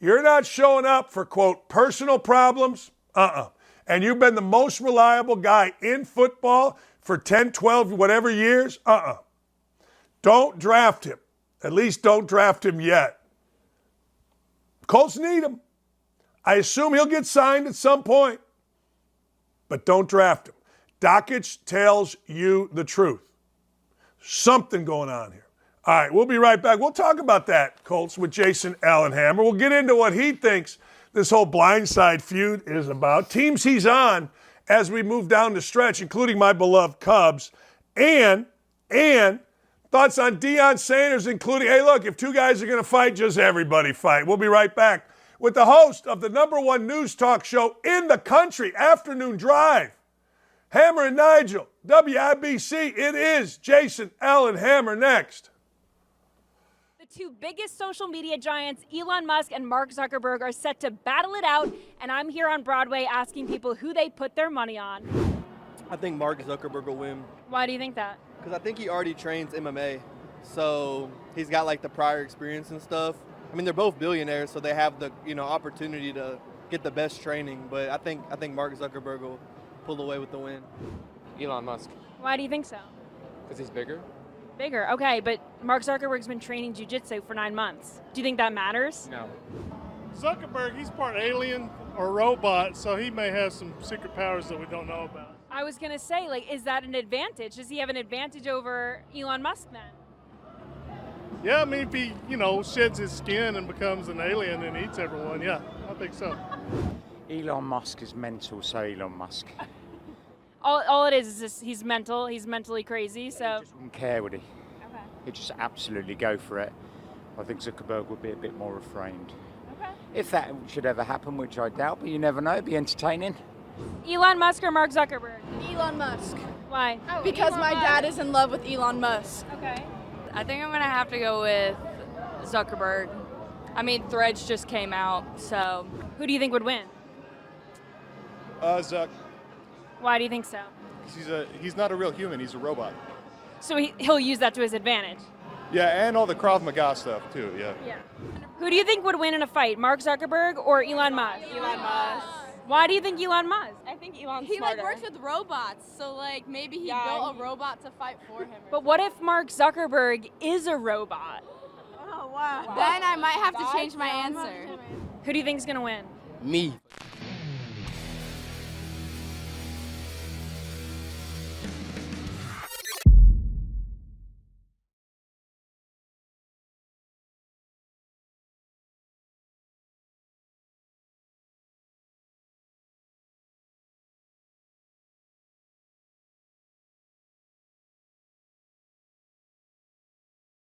you're not showing up for, quote, personal problems, and you've been the most reliable guy in football for 10, 12, whatever years, don't draft him. At least don't draft him yet. Colts need him. I assume he'll get signed at some point, but don't draft him. Dakich tells you the truth. Something going on here. All right, we'll be right back. We'll talk about that, Colts, with Jason Allenhammer. We'll get into what he thinks this whole blindside feud is about, teams he's on as we move down the stretch, including my beloved Cubs, and thoughts on Deion Sanders, including, hey, look, if two guys are going to fight, just everybody fight. We'll be right back with the host of the #1 news talk show in the country, Afternoon Drive, Hammer and Nigel, WIBC. It is Jason Allenhammer next.
The two biggest social media giants, Elon Musk and Mark Zuckerberg, are set to battle it out, and I'm here on Broadway asking people who they put their money on.
I think Mark Zuckerberg will win.
Why do you think that?
Because I think he already trains MMA, so he's got like the prior experience and stuff. I mean, they're both billionaires, so they have the opportunity to get the best training. But I think Mark Zuckerberg will pull away with the win.
Elon Musk.
Why do you think so?
Because he's bigger.
Bigger, okay, but Mark Zuckerberg's been training jiu-jitsu for 9 months. Do you think that matters?
No.
Zuckerberg, he's part alien or robot, so he may have some secret powers that we don't know about.
I was gonna say, is that an advantage? Does he have an advantage over Elon Musk then?
Yeah, I mean, if he, sheds his skin and becomes an alien and eats everyone, yeah, I think so.
Elon Musk is mental, so Elon Musk.
All it is just he's mental. He's mentally crazy. So
He just wouldn't care, would he?
Okay.
He'd just absolutely go for it. I think Zuckerberg would be a bit more refrained.
Okay.
If that should ever happen, which I doubt, but you never know, it'd be entertaining.
Elon Musk or Mark Zuckerberg?
Elon Musk.
Why?
Because
Elon
my
Musk.
dad is in love with Elon Musk.
Okay.
I think I'm going to have to go with Zuckerberg. I mean, Threads just came out, so.
Who do you think would win?
Zuck.
Why do you think so?
He's not a real human. He's a robot.
So he'll use that to his advantage.
Yeah, and all the Krav Maga stuff too. Yeah.
Yeah. Who do you think would win in a fight, Mark Zuckerberg or Elon Musk?
Elon Musk.
Why do you think Elon Musk?
I think Elon's
He
smarter.
works with robots, so maybe he built a robot to fight for him.
But what if Mark Zuckerberg is a robot?
Oh, wow.
Then I might have to change my answer.
Who do you think is going to win?
Me.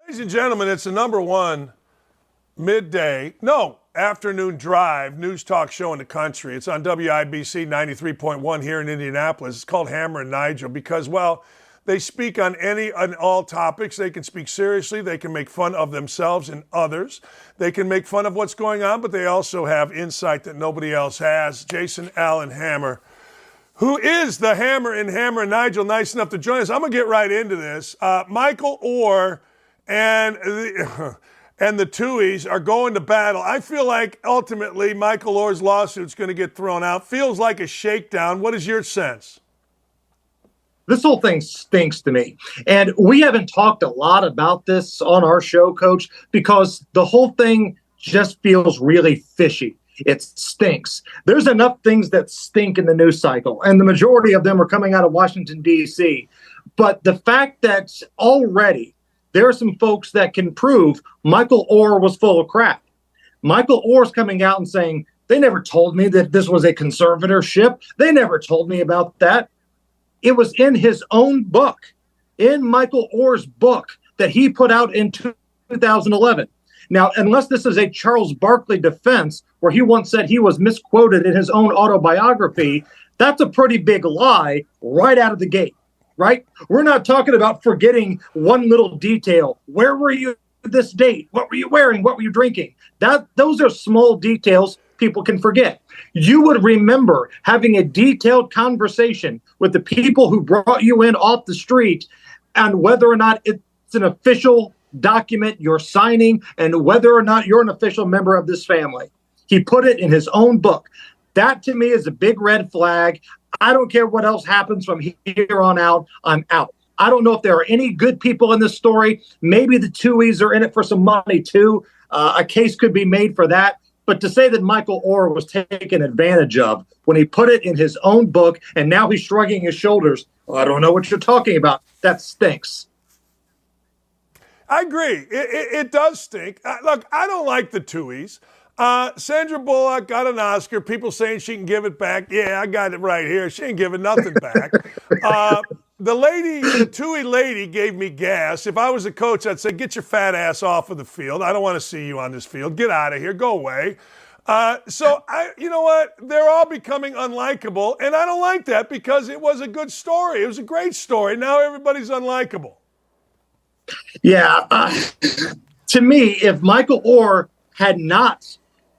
Ladies and gentlemen, it's the #1 afternoon drive news talk show in the country. It's on WIBC 93.1 here in Indianapolis. It's called Hammer and Nigel because, well, they speak on any and all topics. They can speak seriously. They can make fun of themselves and others. They can make fun of what's going on, but they also have insight that nobody else has. Jason Allen Hammer, who is the Hammer and Nigel, nice enough to join us. I'm going to get right into this. Michael Oher and the Tuohys are going to battle. I feel like ultimately Michael Oher's lawsuit's going to get thrown out. Feels like a shakedown. What is your sense?
This whole thing stinks to me. And we haven't talked a lot about this on our show, Coach, because the whole thing just feels really fishy. It stinks. There's enough things that stink in the news cycle, and the majority of them are coming out of Washington, D.C. But the fact that already there are some folks that can prove Michael Oher was full of crap. Michael Oher's coming out and saying, they never told me that this was a conservatorship. They never told me about that. It was in his own book, in Michael Oher's book that he put out in 2011. Now, unless this is a Charles Barkley defense where he once said he was misquoted in his own autobiography, that's a pretty big lie right out of the gate. Right? We're not talking about forgetting one little detail. Where were you this date? What were you wearing? What were you drinking? Those are small details people can forget. You would remember having a detailed conversation with the people who brought you in off the street and whether or not it's an official document you're signing and whether or not you're an official member of this family. He put it in his own book. That to me is a big red flag. I don't care what else happens from here on out. I'm out. I don't know if there are any good people in this story. Maybe the Tuohys are in it for some money too. A case could be made for that. But to say that Michael Oher was taken advantage of when he put it in his own book and now he's shrugging his shoulders, well, I don't know what you're talking about. That stinks.
I agree. It does stink. Look, I don't like the Tuohys. Sandra Bullock got an Oscar. People saying she can give it back. Yeah, I got it right here. She ain't giving nothing back. The Tuohy lady gave me gas. If I was a coach, I'd say, get your fat ass off of the field. I don't want to see you on this field. Get out of here. Go away. You know what? They're all becoming unlikable, and I don't like that because it was a good story. It was a great story. Now everybody's unlikable.
Yeah. To me, if Michael Oher had not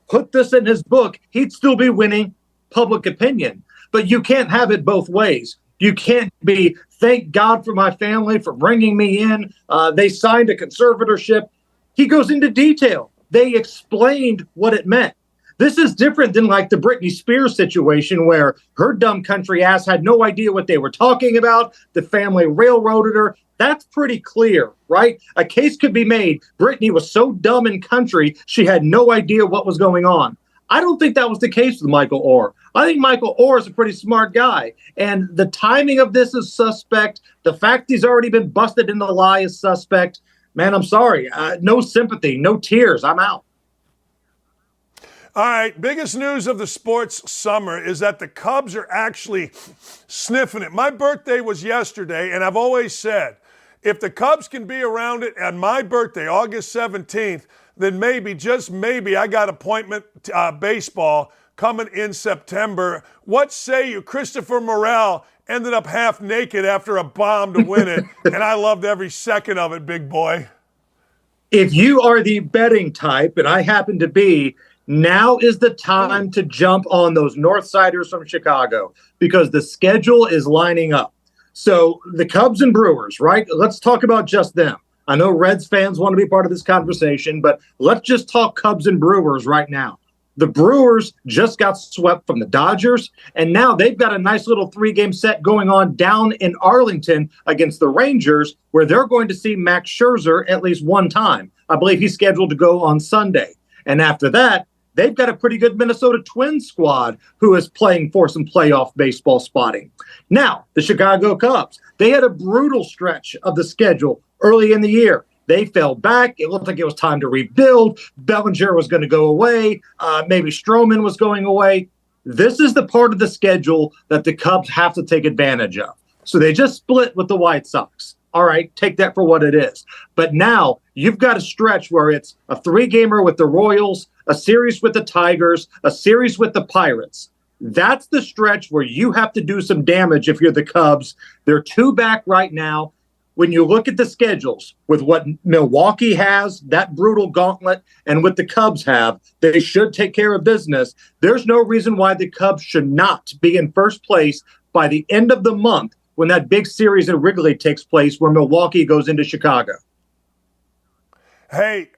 put this in his book, he'd still be winning public opinion. But you can't have it both ways. You can't be, thank God for my family for bringing me in. They signed a conservatorship. He goes into detail. They explained what it meant. This is different than like the Britney Spears situation where her dumb country ass had no idea what they were talking about. The family railroaded her. That's pretty clear, right? A case could be made. Britney was so dumb in country, she had no idea what was going on. I don't think that was the case with Michael Oher. I think Michael Oher is a pretty smart guy. And the timing of this is suspect. The fact he's already been busted in the lie is suspect. Man, I'm sorry. No sympathy, no tears. I'm out.
All right, biggest news of the sports summer is that the Cubs are actually sniffing it. My birthday was yesterday, and I've always said, if the Cubs can be around it on my birthday, August 17th, then maybe, just maybe, I got appointment baseball coming in September. What say you? Christopher Morel ended up half naked after a bomb to win it, and I loved every second of it, big boy.
If you are the betting type, and I happen to be, now is the time to jump on those Northsiders from Chicago because the schedule is lining up. So the Cubs and Brewers, right? Let's talk about just them. I know Reds fans want to be part of this conversation, but let's just talk Cubs and Brewers right now. The Brewers just got swept from the Dodgers, and now they've got a nice little 3-game set going on down in Arlington against the Rangers, where they're going to see Max Scherzer at least one time. I believe he's scheduled to go on Sunday. And after that, they've got a pretty good Minnesota Twins squad who is playing for some playoff baseball spotting. Now, the Chicago Cubs, they had a brutal stretch of the schedule early in the year. They fell back. It looked like it was time to rebuild. Bellinger was going to go away. Maybe Stroman was going away. This is the part of the schedule that the Cubs have to take advantage of. So they just split with the White Sox. All right, take that for what it is. But now you've got a stretch where it's a 3-gamer with the Royals, a series with the Tigers, a series with the Pirates. That's the stretch where you have to do some damage if you're the Cubs. They're 2 back right now. When you look at the schedules with what Milwaukee has, that brutal gauntlet, and what the Cubs have, they should take care of business. There's no reason why the Cubs should not be in first place by the end of the month when that big series in Wrigley takes place where Milwaukee goes into Chicago.
Hey,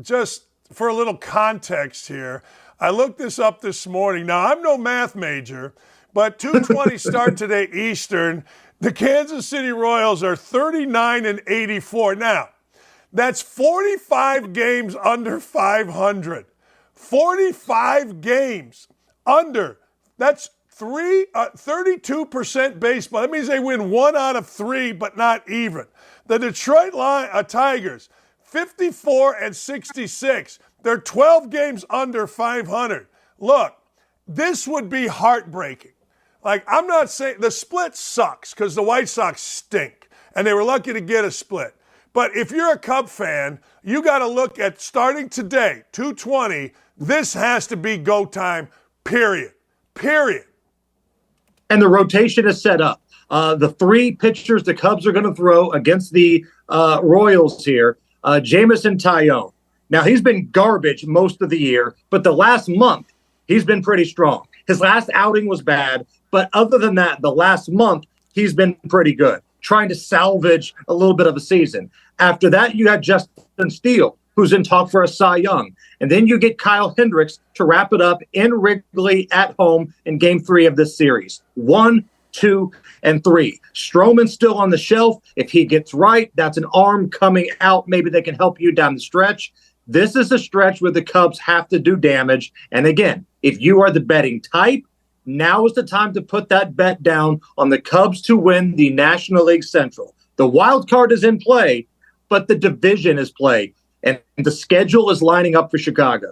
just for a little context here, I looked this up this morning. Now, I'm no math major, but 2:20 start today Eastern. The Kansas City Royals are 39-84. Now, that's 45 games under 500. 45 games under. That's 32% baseball. That means they win 1 out of 3, but not even. The Detroit Tigers, 54-66. They're 12 games under 500. Look, this would be heartbreaking. Like, I'm not saying the split sucks because the White Sox stink, and they were lucky to get a split. But if you're a Cub fan, you got to look at starting today, 2:20, this has to be go time, period. Period.
And the rotation is set up. The 3 pitchers the Cubs are going to throw against the Royals here, Jameson Taillon. Now, he's been garbage most of the year, but the last month, he's been pretty strong. His last outing was bad, but other than that, the last month, he's been pretty good, trying to salvage a little bit of a season. After that, you got Justin Steele, who's in talk for a Cy Young. And then you get Kyle Hendricks to wrap it up in Wrigley at home in Game 3 of this series. 1, 2, and 3. Stroman's still on the shelf. If he gets right, that's an arm coming out. Maybe they can help you down the stretch. This is a stretch where the Cubs have to do damage. And again, if you are the betting type, now is the time to put that bet down on the Cubs to win the National League Central. The wild card is in play, but the division is played, and the schedule is lining up for Chicago.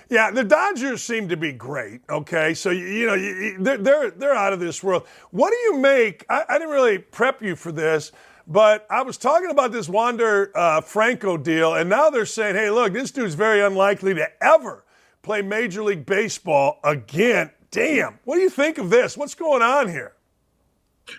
Yeah, the Dodgers seem to be great. Okay, so they're out of this world. What do you make? I didn't really prep you for this, but I was talking about this Wander Franco deal, and now they're saying, hey, look, this dude's very unlikely to ever play Major League Baseball again. Damn, what do you think of this? What's going on here?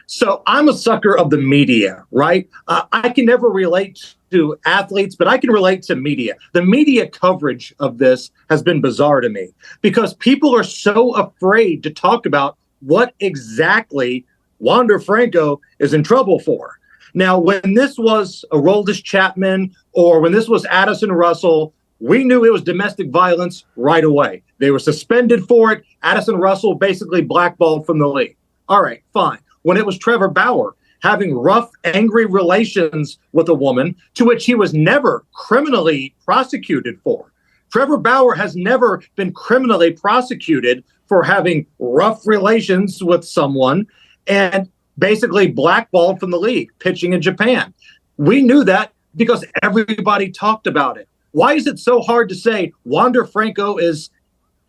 So I'm a sucker of the media, right? I can never relate to athletes, but I can relate to media. The media coverage of this has been bizarre to me because people are so afraid to talk about what exactly Wander Franco is in trouble for. Now, when this was Aroldis Chapman or when this was Addison Russell, we knew it was domestic violence right away. They were suspended for it. Addison Russell basically blackballed from the league. All right, fine. When it was Trevor Bauer having rough, angry relations with a woman to which he was never criminally prosecuted for. Trevor Bauer has never been criminally prosecuted for having rough relations with someone and basically blackballed from the league, pitching in Japan. We knew that because everybody talked about it. Why is it so hard to say Wander Franco is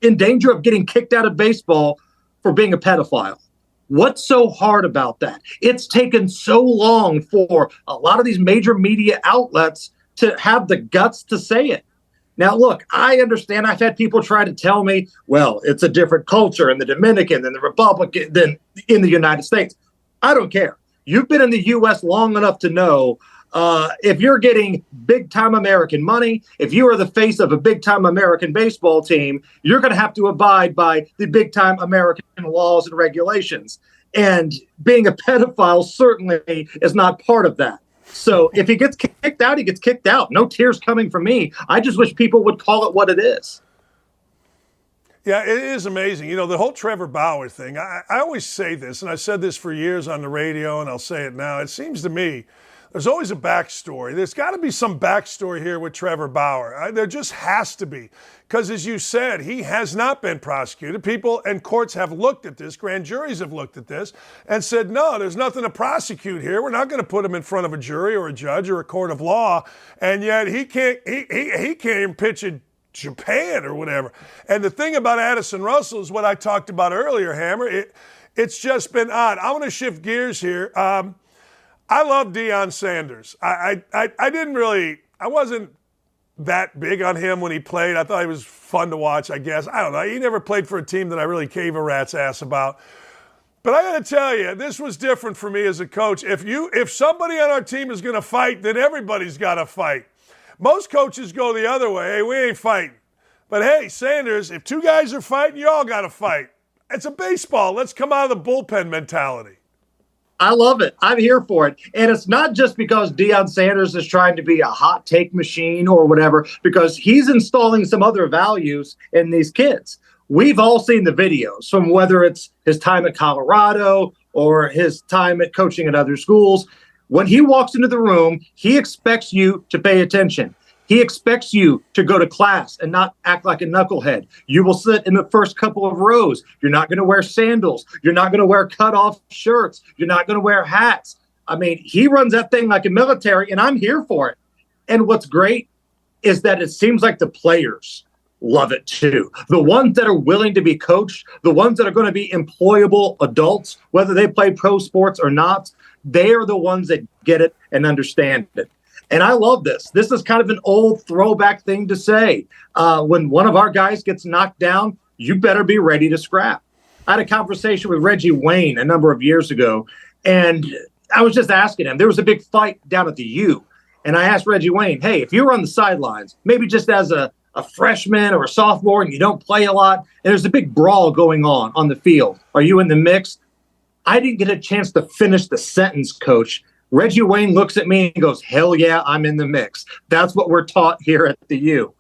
in danger of getting kicked out of baseball for being a pedophile? What's so hard about that? It's taken so long for a lot of these major media outlets to have the guts to say it. Now, look, I understand. I've had people try to tell me, well, it's a different culture in the Dominican than the Republican than in the United States. I don't care. You've been in the U.S. long enough to know if you're getting big-time American money, if you are the face of a big-time American baseball team, you're going to have to abide by the big-time American laws and regulations. And being a pedophile certainly is not part of that. So if he gets kicked out, he gets kicked out. No tears coming from me. I just wish people would call it what it is.
Yeah, it is amazing. You know, the whole Trevor Bauer thing, I always say this, and I've said this for years on the radio, and I'll say it now. It seems to me there's always a backstory. There's got to be some backstory here with Trevor Bauer. There just has to be. Because as you said, he has not been prosecuted. People and courts have looked at this, grand juries have looked at this, and said, no, there's nothing to prosecute here. We're not going to put him in front of a jury or a judge or a court of law. And yet he can't even pitch in Japan or whatever. And the thing about Addison Russell is what I talked about earlier, Hammer. It's just been odd. I want to shift gears here. I love Deion Sanders. I wasn't that big on him when he played. I thought he was fun to watch, I guess. I don't know. He never played for a team that I really gave a rat's ass about. But I got to tell you, this was different for me as a coach. If somebody on our team is going to fight, then everybody's got to fight. Most coaches go the other way. Hey, we ain't fighting. But hey, Sanders, if two guys are fighting, you all got to fight. It's a baseball. Let's come out of the bullpen mentality.
I love it. I'm here for it. And it's not just because Deion Sanders is trying to be a hot take machine or whatever, because he's installing some other values in these kids. We've all seen the videos from whether it's his time at Colorado or his time at coaching at other schools. When he walks into the room, he expects you to pay attention. He expects you to go to class and not act like a knucklehead. You will sit in the first couple of rows. You're not going to wear sandals. You're not going to wear cut-off shirts. You're not going to wear hats. I mean, he runs that thing like a military, and I'm here for it. And what's great is that it seems like the players love it too. The ones that are willing to be coached, the ones that are going to be employable adults, whether they play pro sports or not, they are the ones that get it and understand it. And I love this. This is kind of an old throwback thing to say. When one of our guys gets knocked down, you better be ready to scrap. I had a conversation with Reggie Wayne a number of years ago, and I was just asking him. There was a big fight down at the U, and I asked Reggie Wayne, hey, if you were on the sidelines, maybe just as a freshman or a sophomore and you don't play a lot, and there's a big brawl going on the field, are you in the mix? I didn't get a chance to finish the sentence, Coach. Reggie Wayne looks at me and goes, hell yeah, I'm in the mix. That's what we're taught here at the U.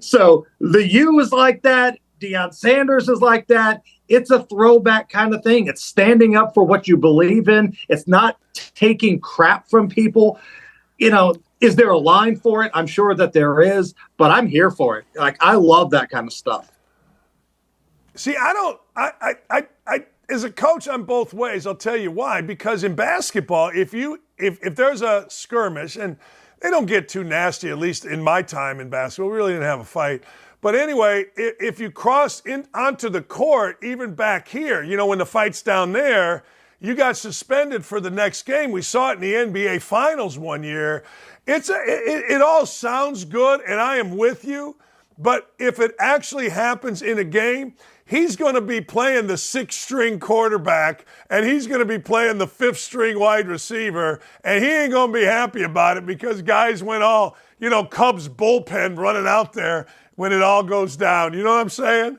So the U is like that. Deion Sanders is like that. It's a throwback kind of thing. It's standing up for what you believe in. It's not taking crap from people. You know, is there a line for it? I'm sure that there is, but I'm here for it. Like, I love that kind of stuff.
See, as a coach, I'm both ways. I'll tell you why. Because in basketball, if there's a skirmish, and they don't get too nasty, at least in my time in basketball, we really didn't have a fight. But anyway, if you cross onto the court, even back here, you know, when the fight's down there, you got suspended for the next game. We saw it in the NBA Finals one year. It all sounds good, and I am with you. But if it actually happens in a game, he's going to be playing the sixth-string quarterback, and he's going to be playing the fifth-string wide receiver, and he ain't going to be happy about it because guys went all, you know, Cubs bullpen running out there when it all goes down. You know what I'm saying?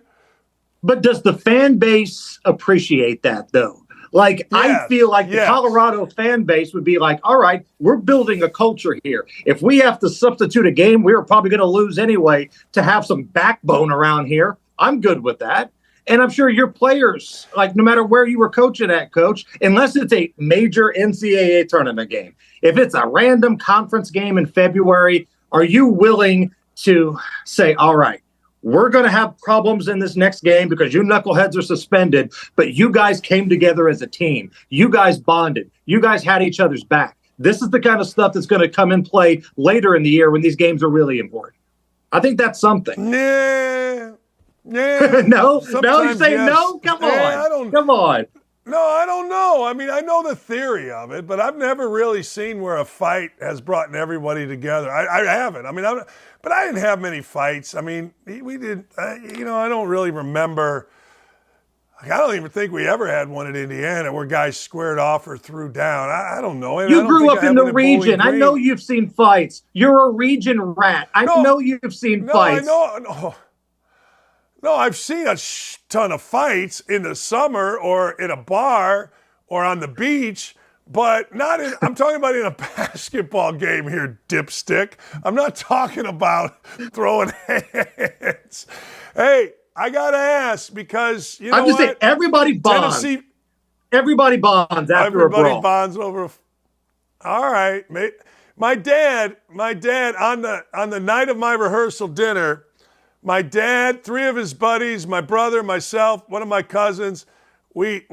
But does the fan base appreciate that, though? Like, yes, I feel like the Colorado fan base would be like, all right, we're building a culture here. If we have to substitute a game we're probably going to lose anyway to have some backbone around here, I'm good with that. And I'm sure your players, like no matter where you were coaching at, Coach, unless it's a major NCAA tournament game, if it's a random conference game in February, are you willing to say, all right, we're going to have problems in this next game because you knuckleheads are suspended, but you guys came together as a team. You guys bonded. You guys had each other's back. This is the kind of stuff that's going to come in play later in the year when these games are really important. I think that's something.
Yeah.
No, you say yes. No? Come on. Come on.
No, I don't know. I mean, I know the theory of it, but I've never really seen where a fight has brought everybody together. I haven't. I mean, but I didn't have many fights. I mean, we did. You know, I don't really remember. I don't even think we ever had one in Indiana where guys squared off or threw down. I don't know.
You grew up in the region. I know you've seen fights. You're a region rat. I know you've seen fights.
No, I've seen a ton of fights in the summer or in a bar or on the beach, but not in, I'm talking about in a basketball game here, dipstick. I'm not talking about throwing hands. Hey, I got to ask because, you know
I'm just saying, everybody bonds.
Tennessee,
everybody bonds after a brawl.
Everybody bonds over. All right, mate. My dad on the night of my rehearsal dinner, my dad, 3 of his buddies, my brother, myself, one of my cousins, we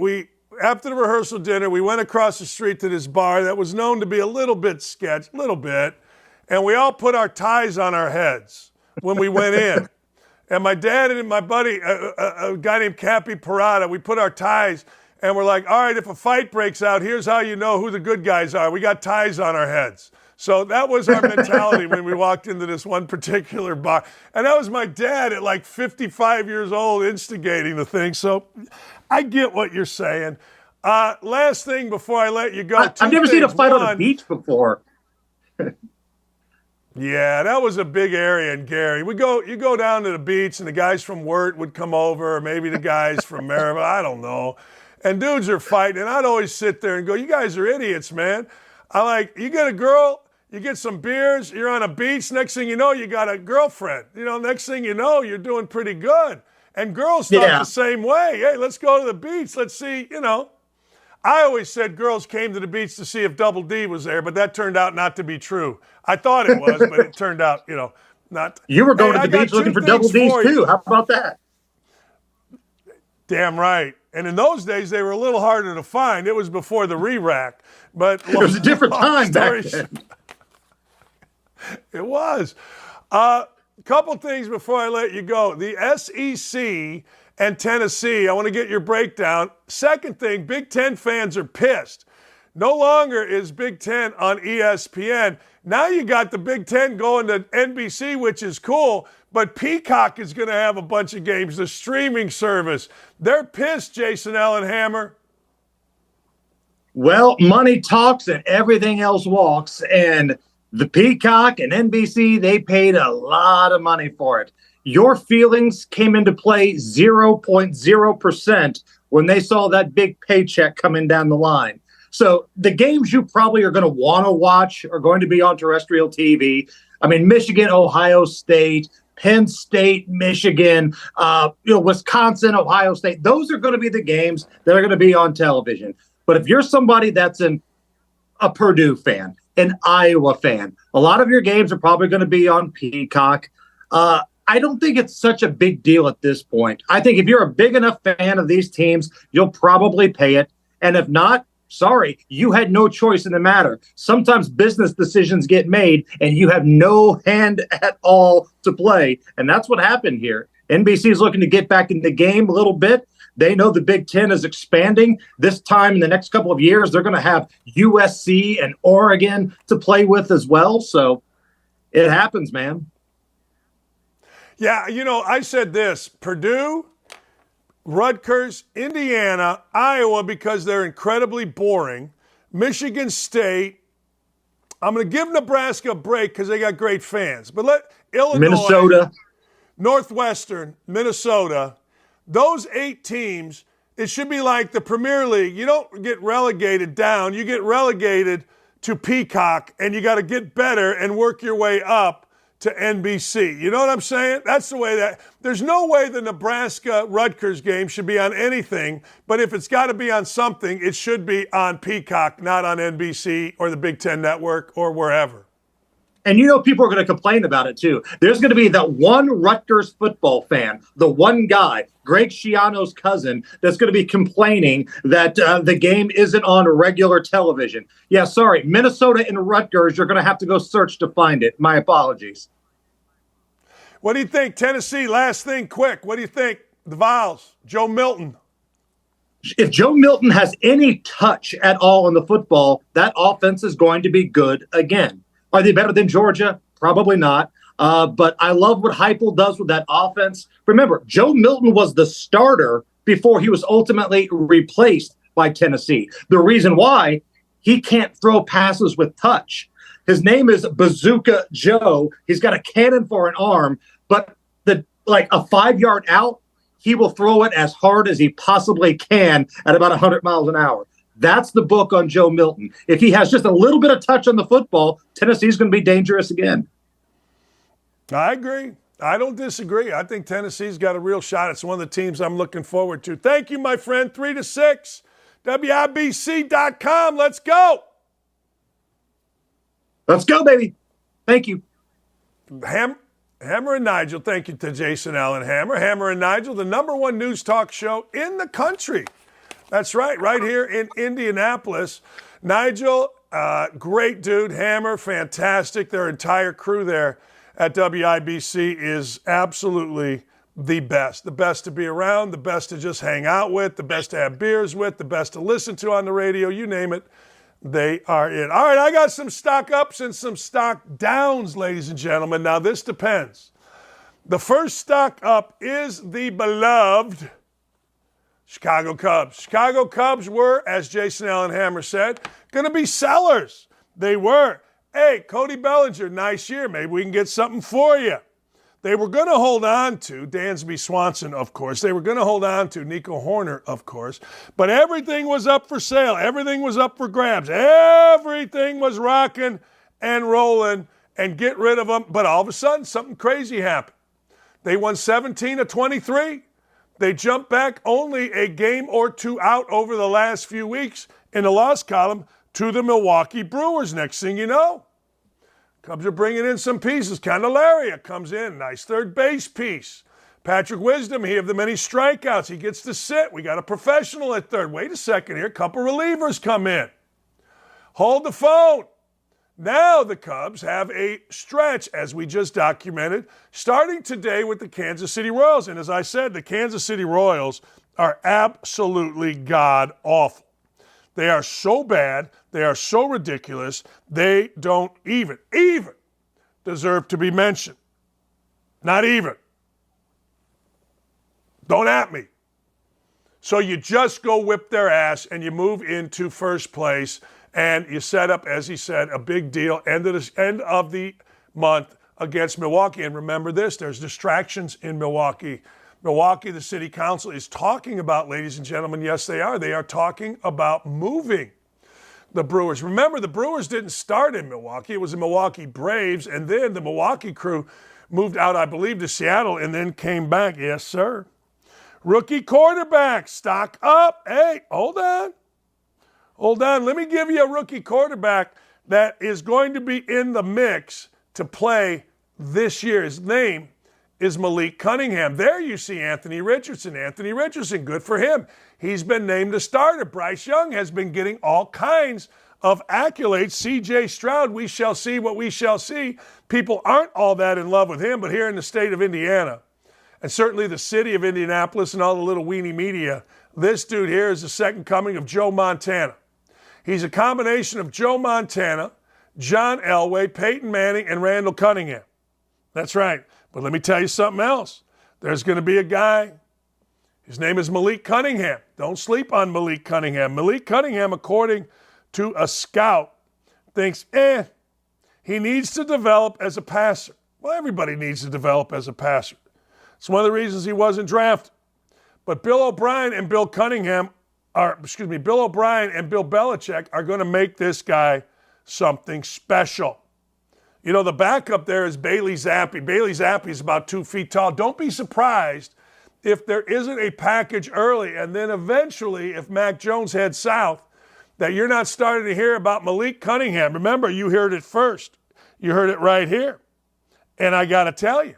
after the rehearsal dinner, we went across the street to this bar that was known to be a little bit sketch, and we all put our ties on our heads when we went in. And my dad and my buddy, a guy named Cappy Parada, we put our ties, and we're like, all right, if a fight breaks out, here's how you know who the good guys are. We got ties on our heads. So that was our mentality when we walked into this one particular bar. And that was my dad at like 55 years old instigating the thing. So I get what you're saying. Last thing before I let you go.
I've never seen a fight on a beach before.
Yeah, that was a big area in Gary. You go down to the beach, and the guys from Wirt would come over, or maybe the guys from Maryville, I don't know. And dudes are fighting, and I'd always sit there and go, you guys are idiots, man. I like, you get a girl, you get some beers, you're on a beach, next thing you know, you got a girlfriend. You know, next thing you know, you're doing pretty good. And girls thought the same way. Hey, let's go to the beach. Let's see, you know. I always said girls came to the beach to see if Double D was there, but that turned out not to be true. I thought it was, but it turned out, you know, not.
You were going to the beach looking for Double D's too. How about that?
Damn right. And in those days, they were a little harder to find. It was before the re-rack. But
it was a different time back then.
It was. Couple things before I let you go. The SEC and Tennessee, I want to get your breakdown. Second thing, Big Ten fans are pissed. No longer is Big Ten on ESPN. Now you got the Big Ten going to NBC, which is cool, but Peacock is going to have a bunch of games, the streaming service. They're pissed, Jason Ellenhammer.
Well, money talks and everything else walks, and the Peacock and NBC, they paid a lot of money for it. Your feelings came into play 0.0% when they saw that big paycheck coming down the line. So the games you probably are going to want to watch are going to be on terrestrial TV. I mean, Michigan, Ohio State, Penn State, Michigan, Wisconsin, Ohio State. Those are going to be the games that are going to be on television. But if you're somebody that's a Purdue fan, an Iowa fan, a lot of your games are probably going to be on Peacock. I don't think it's such a big deal at this point. I think if you're a big enough fan of these teams, you'll probably pay it. And if not, sorry, you had no choice in the matter. Sometimes business decisions get made and you have no hand at all to play. And that's what happened here. NBC is looking to get back in the game a little bit. They know the Big Ten is expanding. This time in the next couple of years, they're going to have USC and Oregon to play with as well. So it happens, man.
Yeah, you know, I said this, Purdue, Rutgers, Indiana, Iowa, because they're incredibly boring, Michigan State. I'm going to give Nebraska a break because they got great fans. But let Illinois,
Minnesota,
Northwestern, Minnesota, those 8 teams, it should be like the Premier League. You don't get relegated down. You get relegated to Peacock, and you got to get better and work your way up to NBC. You know what I'm saying? That's the way that – there's no way the Nebraska-Rutgers game should be on anything, but if it's got to be on something, it should be on Peacock, not on NBC or the Big Ten Network or wherever.
And you know people are going to complain about it too. There's going to be that one Rutgers football fan, the one guy, Greg Schiano's cousin, that's going to be complaining that the game isn't on regular television. Yeah, sorry, Minnesota and Rutgers, you're going to have to go search to find it. My apologies.
What do you think, Tennessee? Last thing, quick. What do you think? The Vols, Joe Milton.
If Joe Milton has any touch at all in the football, that offense is going to be good again. Are they better than Georgia? Probably not. But I love what Heupel does with that offense. Remember, Joe Milton was the starter before he was ultimately replaced by Tennessee. The reason why, he can't throw passes with touch. His name is Bazooka Joe. He's got a cannon for an arm, but like a 5-yard out, he will throw it as hard as he possibly can at about 100 miles an hour. That's the book on Joe Milton. If he has just a little bit of touch on the football, Tennessee's going to be dangerous again.
I agree. I don't disagree. I think Tennessee's got a real shot. It's one of the teams I'm looking forward to. Thank you, my friend. 3 to 6, WIBC.com. Let's go.
Let's go, baby. Thank you.
Hammer and Nigel. Thank you to Jason Allen Hammer. Hammer and Nigel, the #1 news talk show in the country. That's right here in Indianapolis. Nigel, great dude. Hammer, fantastic. Their entire crew there at WIBC is absolutely the best to be around, the best to just hang out with, the best to have beers with, the best to listen to on the radio, you name it, they are in. All right, I got some stock ups and some stock downs, ladies and gentlemen. Now, this depends. The first stock up is the beloved Chicago Cubs. Chicago Cubs were, as Jason Allen Hammer said, going to be sellers. They were. Hey, Cody Bellinger, nice year. Maybe we can get something for you. They were going to hold on to Dansby Swanson, of course. They were going to hold on to Nico Horner, of course. But everything was up for sale. Everything was up for grabs. Everything was rocking and rolling and get rid of them. But all of a sudden, something crazy happened. They won 17 of 23. They jumped back only a game or two out over the last few weeks in the loss column to the Milwaukee Brewers. Next thing you know, Cubs are bringing in some pieces. Candelaria comes in, nice third base piece. Patrick Wisdom, he of the many strikeouts, he gets to sit. We got a professional at third. Wait a second here, a couple relievers come in. Hold the phone. Now the Cubs have a stretch, as we just documented, starting today with the Kansas City Royals. And as I said, the Kansas City Royals are absolutely god-awful. They are so bad. They are so ridiculous. They don't even deserve to be mentioned. Not even. Don't at me. So you just go whip their ass and you move into first place. And you set up, as he said, a big deal end of the month against Milwaukee. And remember this, there's distractions in Milwaukee. Milwaukee, the city council is talking about, ladies and gentlemen, yes, they are. They are talking about moving the Brewers. Remember, the Brewers didn't start in Milwaukee. It was the Milwaukee Braves. And then the Milwaukee crew moved out, I believe, to Seattle and then came back. Yes, sir. Rookie quarterback, stock up. Hey, hold on. Hold on, let me give you a rookie quarterback that is going to be in the mix to play this year. His name is Malik Cunningham. There you see Anthony Richardson. Anthony Richardson, good for him. He's been named a starter. Bryce Young has been getting all kinds of accolades. C.J. Stroud, we shall see what we shall see. People aren't all that in love with him, but here in the state of Indiana, and certainly the city of Indianapolis and all the little weenie media, this dude here is the second coming of Joe Montana. He's a combination of Joe Montana, John Elway, Peyton Manning, and Randall Cunningham. That's right. But let me tell you something else. There's going to be a guy. His name is Malik Cunningham. Don't sleep on Malik Cunningham. Malik Cunningham, according to a scout, thinks, he needs to develop as a passer. Well, everybody needs to develop as a passer. It's one of the reasons he wasn't drafted. But Bill O'Brien and Bill O'Brien and Bill Belichick are going to make this guy something special. You know, the backup there is Bailey Zappi. Bailey Zappi is about 2 feet tall. Don't be surprised if there isn't a package early, and then eventually, if Mac Jones heads south, that you're not starting to hear about Malik Cunningham. Remember, you heard it first. You heard it right here. And I got to tell you,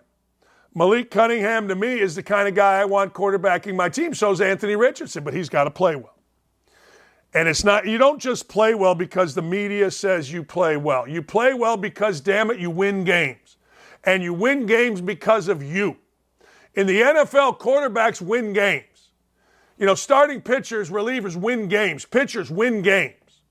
Malik Cunningham, to me, is the kind of guy I want quarterbacking my team. So is Anthony Richardson, but he's got to play well. And it's not, you don't just play well because the media says you play well. You play well because, damn it, you win games. And you win games because of you. In the NFL, quarterbacks win games. You know, starting pitchers, relievers win games. Pitchers win games.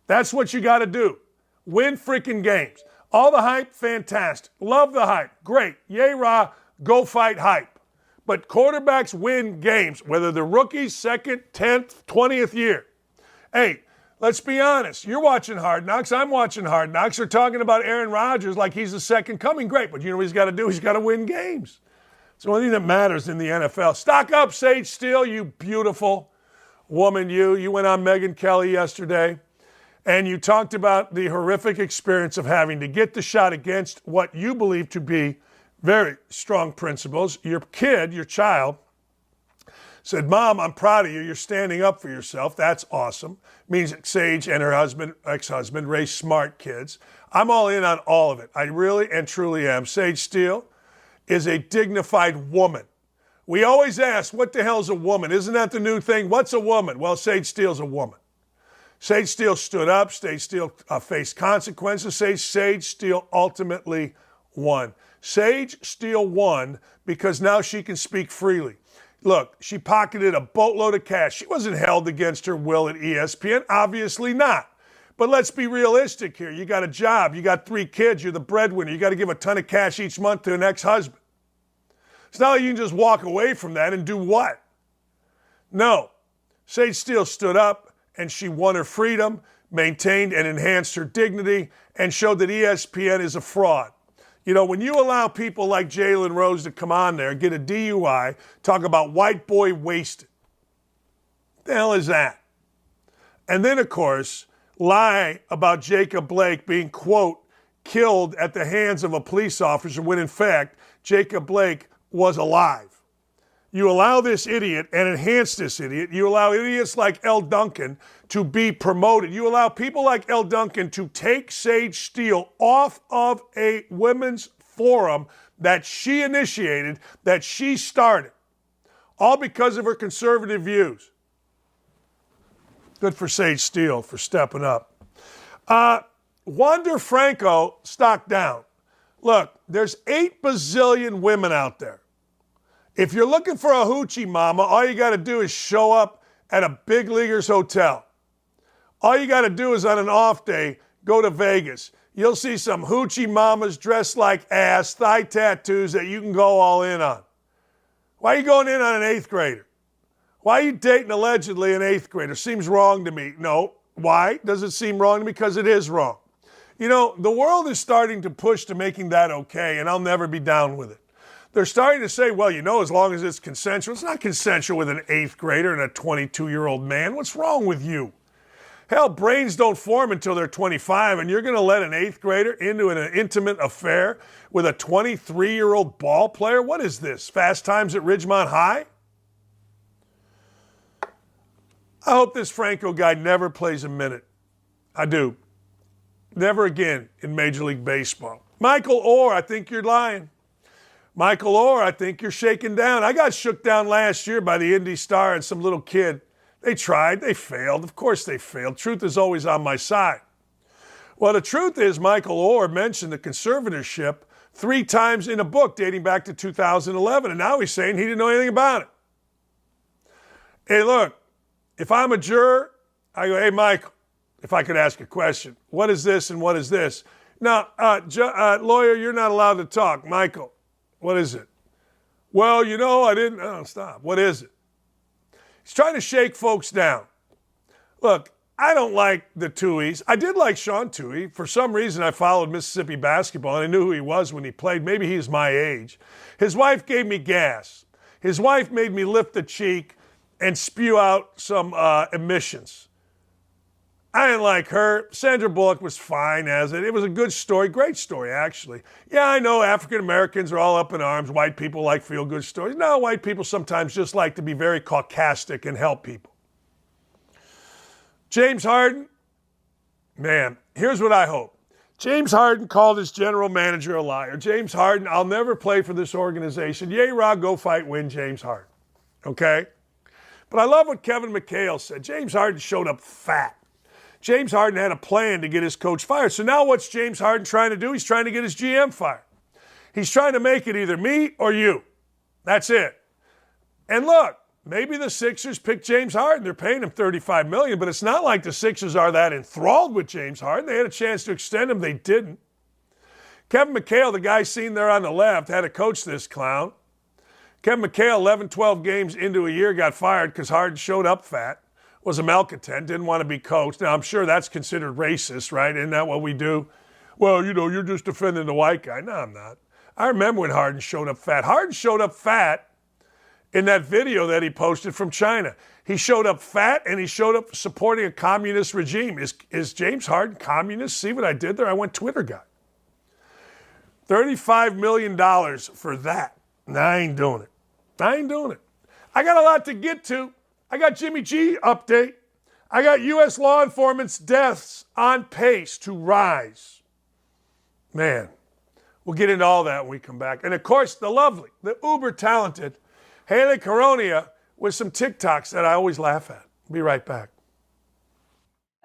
That's what you got to do. Win freaking games. All the hype, fantastic. Love the hype. Great. Yay, rah, go fight hype. But quarterbacks win games, whether they're rookies, second, 10th, 20th year. Hey, let's be honest. You're watching Hard Knocks. I'm watching Hard Knocks. They're talking about Aaron Rodgers like he's the second coming. Great, but you know what he's got to do? He's got to win games. It's the only thing that matters in the NFL. Stock up, Sage Steele, you beautiful. woman, you went on Megyn Kelly yesterday, and you talked about the horrific experience of having to get the shot against what you believe to be very strong principles. Your kid, your child, said, Mom, I'm proud of you. You're standing up for yourself. That's awesome. Means that Sage and her husband, ex-husband, raised smart kids. I'm all in on all of it. I really and truly am. Sage Steele is a dignified woman. We always ask, what the hell's a woman? Isn't that the new thing? What's a woman? Well, Sage Steele's a woman. Sage Steele stood up. Sage Steele faced consequences. Sage Steele ultimately won. Sage Steele won because now she can speak freely. Look, she pocketed a boatload of cash. She wasn't held against her will at ESPN. Obviously not. But let's be realistic here. You got a job. You got 3 kids. You're the breadwinner. You got to give a ton of cash each month to an ex-husband. It's not like you can just walk away from that and do what? No. Sage Steele stood up, and she won her freedom, maintained and enhanced her dignity, and showed that ESPN is a fraud. You know, when you allow people like Jalen Rose to come on there, get a DUI, talk about white boy wasted, what the hell is that? And then, of course, lie about Jacob Blake being, quote, killed at the hands of a police officer when, in fact, Jacob Blake was alive. You allow this idiot and enhance this idiot. You allow idiots like Elle Duncan to be promoted. You allow people like Elle Duncan to take Sage Steele off of a women's forum that she initiated, that she started, all because of her conservative views. Good for Sage Steele for stepping up. Wander Franco, stock down. Look, there's 8 bazillion women out there. If you're looking for a hoochie mama, all you got to do is show up at a big leaguer's hotel. All you got to do is on an off day, go to Vegas. You'll see some hoochie mamas dressed like ass, thigh tattoos that you can go all in on. Why are you going in on an 8th grader? Why are you dating allegedly an 8th grader? Seems wrong to me. No. Why does it seem wrong to me? Because it is wrong. You know, the world is starting to push to making that okay, and I'll never be down with it. They're starting to say, well, you know, as long as it's consensual. It's not consensual with an 8th grader and a 22-year-old man. What's wrong with you? Hell, brains don't form until they're 25, and you're going to let an 8th grader into an intimate affair with a 23-year-old ball player? What is this, Fast Times at Ridgemont High? I hope this Franco guy never plays a minute. I do. Never again in Major League Baseball. Michael Oher, I think you're lying. Michael Oher, I think you're shaken down. I got shook down last year by the Indy Star and some little kid. They tried. They failed. Of course they failed. Truth is always on my side. Well, the truth is Michael Oher mentioned the conservatorship 3 times in a book dating back to 2011, and now he's saying he didn't know anything about it. Hey, look, if I'm a juror, I go, hey, Michael, if I could ask a question, what is this and what is this? Now, lawyer, you're not allowed to talk. Michael, what is it? Well, you know, I didn't. Oh, stop. What is it? He's trying to shake folks down. Look, I don't like the Tuohys. I did like Sean Tuohy. For some reason, I followed Mississippi basketball, and I knew who he was when he played. Maybe he's my age. His wife gave me gas. His wife made me lift the cheek and spew out some emissions. I didn't like her. Sandra Bullock was fine as it. It was a good story. Great story, actually. Yeah, I know African Americans are all up in arms. White people like feel-good stories. No, white people sometimes just like to be very caucastic and help people. James Harden, man, here's what I hope. James Harden called his general manager a liar. James Harden, I'll never play for this organization. Yay, Rob, go fight, win, James Harden. Okay? But I love what Kevin McHale said. James Harden showed up fat. James Harden had a plan to get his coach fired. So now what's James Harden trying to do? He's trying to get his GM fired. He's trying to make it either me or you. That's it. And look, maybe the Sixers picked James Harden. They're paying him $35 million, but it's not like the Sixers are that enthralled with James Harden. They had a chance to extend him. They didn't. Kevin McHale, the guy seen there on the left, had to coach this clown. Kevin McHale, 11, 12 games into a year, got fired because Harden showed up fat. Was a malcontent, didn't want to be coached. Now, I'm sure that's considered racist, right? Isn't that what we do? Well, you know, you're just defending the white guy. No, I'm not. I remember when Harden showed up fat. Harden showed up fat in that video that he posted from China. He showed up fat and he showed up supporting a communist regime. Is James Harden communist? See what I did there? I went Twitter guy. $35 million for that. Nah, I ain't doing it. I ain't doing it. I got a lot to get to. I got Jimmy G update. I got U.S. law enforcement's deaths on pace to rise. Man, we'll get into all that when we come back. And, of course, the lovely, the uber-talented Hayley Caronia with some Tik Toks that I always laugh at. Be right back.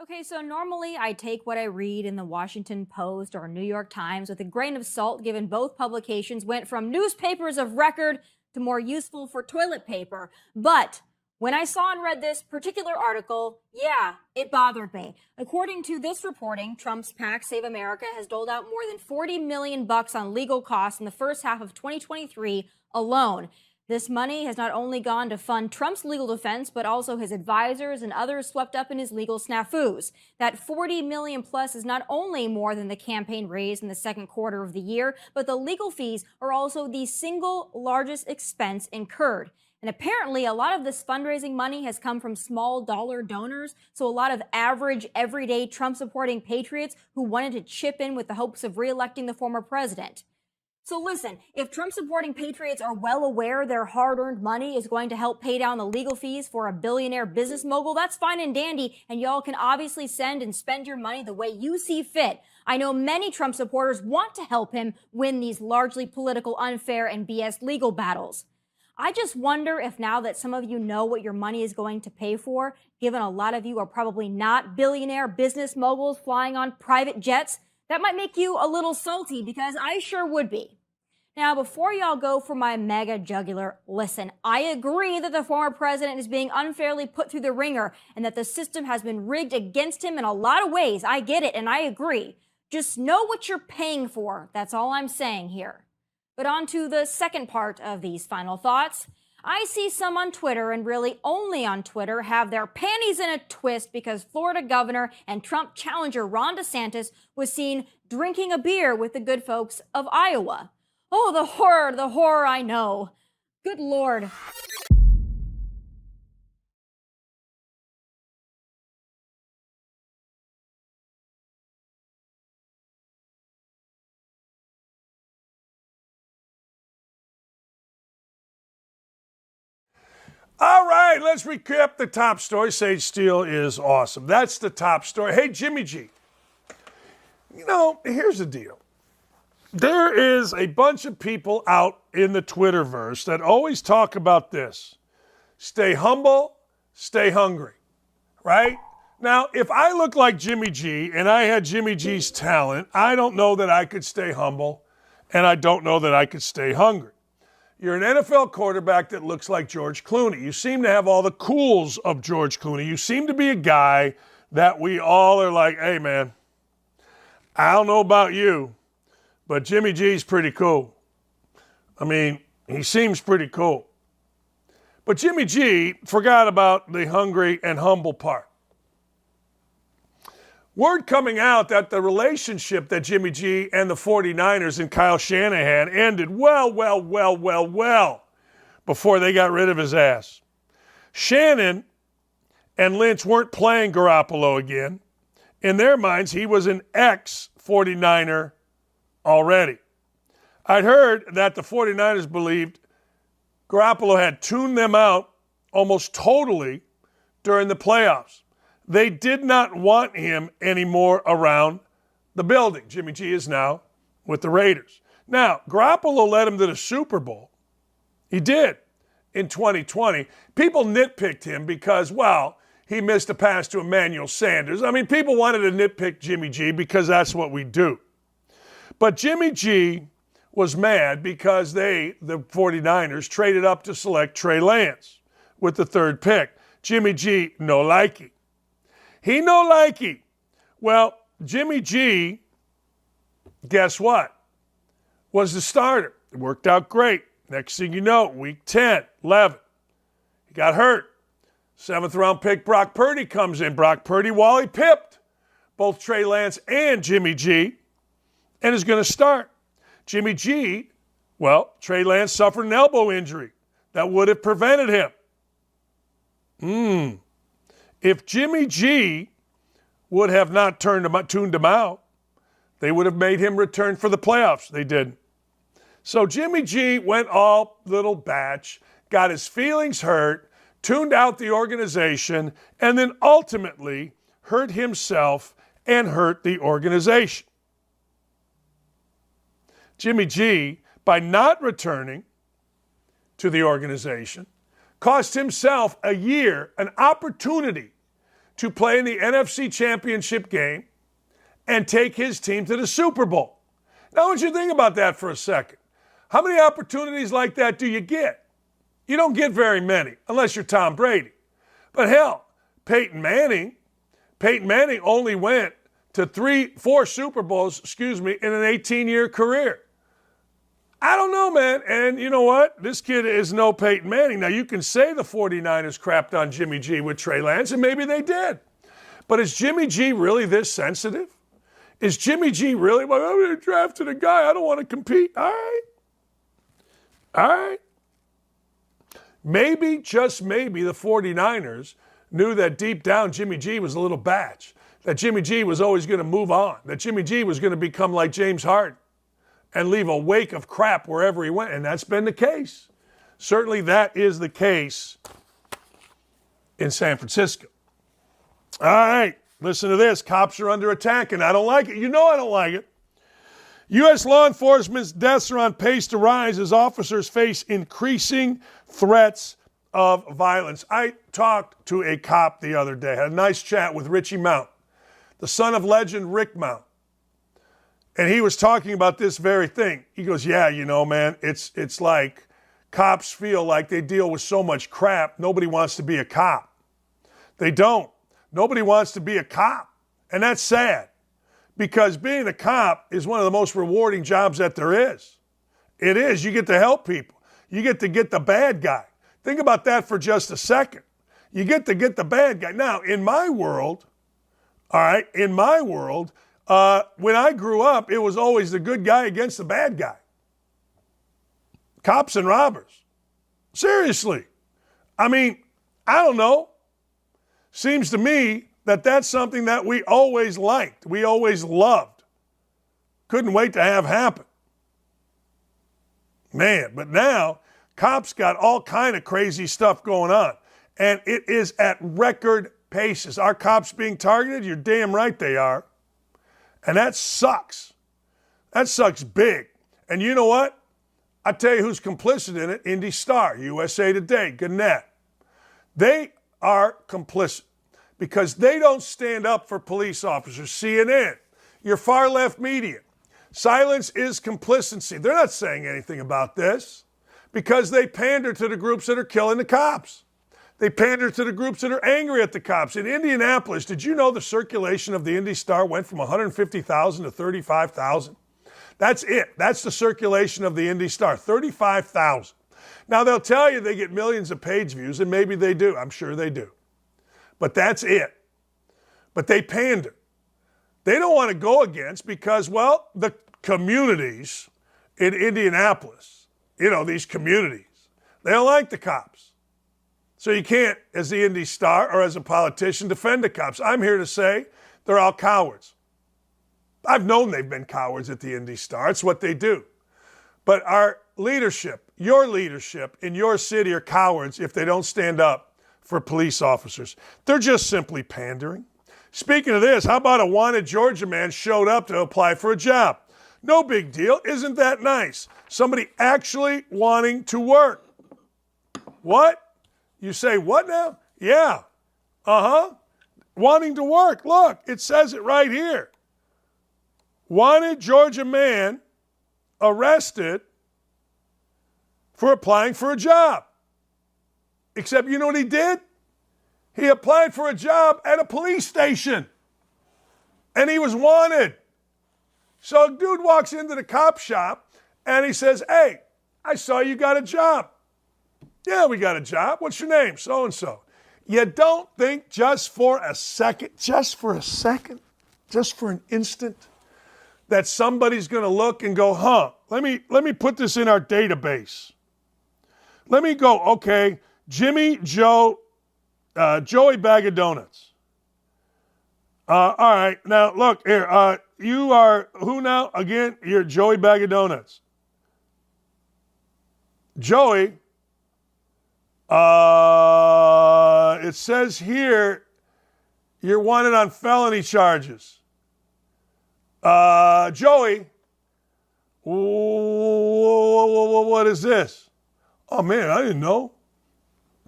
Okay, so normally I take what I read in the Washington Post or New York Times with a grain of salt, given both publications went from newspapers of record to more useful for toilet paper. But when I saw and read this particular article, yeah, it bothered me. According to this reporting, Trump's PAC Save America has doled out more than $40 million on legal costs in the first half of 2023 alone. This money has not only gone to fund Trump's legal defense, but also his advisors and others swept up in his legal snafus. That $40 million plus is not only more than the campaign raised in the second quarter of the year, but the legal fees are also the single largest expense incurred. And apparently a lot of this fundraising money has come from small dollar donors, so a lot of average, everyday Trump-supporting patriots who wanted to chip in with the hopes of re-electing the former president. So listen, if Trump-supporting patriots are well aware their hard-earned money is going to help pay down the legal fees for a billionaire business mogul, that's fine and dandy, and y'all can obviously send and spend your money the way you see fit. I know many Trump supporters want to help him win these largely political, unfair, and BS legal battles. I just wonder if now that some of you know what your money is going to pay for, given a lot of you are probably not billionaire business moguls flying on private jets, that might make you a little salty, because I sure would be. Now, before y'all go for my mega jugular, listen, I agree that the former president is being unfairly put through the ringer and that the system has been rigged against him in a lot of ways. I get it, and I agree. Just know what you're paying for. That's all I'm saying here. But on to the second part of these final thoughts. I see some on Twitter, and really only on Twitter, have their panties in a twist because Florida governor and Trump challenger Ron DeSantis was seen drinking a beer with the good folks of Iowa. Oh, the horror, I know. Good Lord.
All right, let's recap the top story. Sage Steele is awesome. That's the top story. Hey, Jimmy G. You know, here's the deal. There is a bunch of people out in the Twitterverse that always talk about this. Stay humble, stay hungry, right? Now, if I look like Jimmy G and I had Jimmy G's talent, I don't know that I could stay humble, and I don't know that I could stay hungry. You're an NFL quarterback that looks like George Clooney. You seem to have all the cools of George Clooney. You seem to be a guy that we all are like, hey, man, I don't know about you, but Jimmy G's pretty cool. I mean, he seems pretty cool. But Jimmy G forgot about the hungry and humble part. Word coming out that the relationship that Jimmy G and the 49ers and Kyle Shanahan ended well before they got rid of his ass. Shannon and Lynch weren't playing Garoppolo again. In their minds, he was an ex-49er already. I'd heard that the 49ers believed Garoppolo had tuned them out almost totally during the playoffs. They did not want him anymore around the building. Jimmy G is now with the Raiders. Now, Garoppolo led him to the Super Bowl. He did in 2020. People nitpicked him because, well, he missed a pass to Emmanuel Sanders. I mean, people wanted to nitpick Jimmy G because that's what we do. But Jimmy G was mad because the 49ers, traded up to select Trey Lance with the third pick. Jimmy G, no likey. He no likey. Well, Jimmy G, guess what? Was the starter. It worked out great. Next thing you know, week 10, 11, he got hurt. 7th round pick Brock Purdy comes in. Brock Purdy, Wally pipped both Trey Lance and Jimmy G and is going to start. Jimmy G, well, Trey Lance suffered an elbow injury. that would have prevented him. If Jimmy G would have not tuned him out, they would have made him return for the playoffs. They didn't. So Jimmy G went all little batch, got his feelings hurt, tuned out the organization, and then ultimately hurt himself and hurt the organization. Jimmy G, by not returning to the organization, cost himself a year, an opportunity to play in the NFC Championship game and take his team to the Super Bowl. Now, I want you to think about that for a second. How many opportunities like that do you get? You don't get very many, unless you're Tom Brady. But hell, Peyton Manning only went to 4 Super Bowls, in an 18-year career. I don't know, man. And you know what? This kid is no Peyton Manning. Now, you can say the 49ers crapped on Jimmy G with Trey Lance, and maybe they did. But is Jimmy G really this sensitive? Is Jimmy G really, well, I'm going to draft a guy. I don't want to compete. All right. Maybe, just maybe, the 49ers knew that deep down Jimmy G was a little batch, that Jimmy G was always going to move on, that Jimmy G was going to become like James Harden and leave a wake of crap wherever he went. And that's been the case. Certainly that is the case in San Francisco. All right, listen to this. Cops are under attack, and I don't like it. You know I don't like it. U.S. law enforcement's deaths are on pace to rise as officers face increasing threats of violence. I talked to a cop the other day, had a nice chat with Richie Mount, the son of legend Rick Mount. And he was talking about this very thing. He goes, yeah, you know, man, it's like cops feel like they deal with so much crap, nobody wants to be a cop. They don't. Nobody wants to be a cop. And that's sad, because being a cop is one of the most rewarding jobs that there is. It is. You get to help people. You get to get the bad guy. Think about that for just a second. You get to get the bad guy. Now, in my world, when I grew up, it was always the good guy against the bad guy. Cops and robbers. Seriously. I mean, I don't know. Seems to me that that's something that we always liked. We always loved. Couldn't wait to have happen. Man, but now cops got all kind of crazy stuff going on. And it is at record paces. Are cops being targeted? You're damn right they are. And that sucks. That sucks big. And you know what? I tell you who's complicit in it. Indy Star, USA Today, Gannett. They are complicit because they don't stand up for police officers. CNN, your far left media. Silence is complicity. They're not saying anything about this because they pander to the groups that are killing the cops. They pander to the groups that are angry at the cops. In Indianapolis, did you know the circulation of the Indy Star went from 150,000 to 35,000? That's it. That's the circulation of the Indy Star, 35,000. Now, they'll tell you they get millions of page views, and maybe they do. I'm sure they do. But that's it. But they pander. They don't want to go against because, well, the communities in Indianapolis, these communities, they don't like the cops. So you can't, as the Indy Star or as a politician, defend the cops. I'm here to say they're all cowards. I've known they've been cowards at the Indy Star. It's what they do. But our leadership, your leadership in your city are cowards if they don't stand up for police officers. They're just simply pandering. Speaking of this, how about a wanted Georgia man showed up to apply for a job? No big deal. Isn't that nice? Somebody actually wanting to work. What? You say, what now? Yeah. Wanting to work. Look, it says it right here. Wanted Georgia man arrested for applying for a job. Except you know what he did? He applied for a job at a police station. And he was wanted. So a dude walks into the cop shop and he says, hey, I saw you got a job. Yeah, we got a job. What's your name? So-and-so. You don't think just for an instant, that somebody's going to look and go, let me put this in our database. Let me go. Okay. Jimmy, Joe, Joey Bag of Donuts. All right. Now, look here. You are who now? Again, you're Joey Bag of Donuts. Joey, it says here you're wanted on felony charges. Joey, what is this? Oh, man, I didn't know.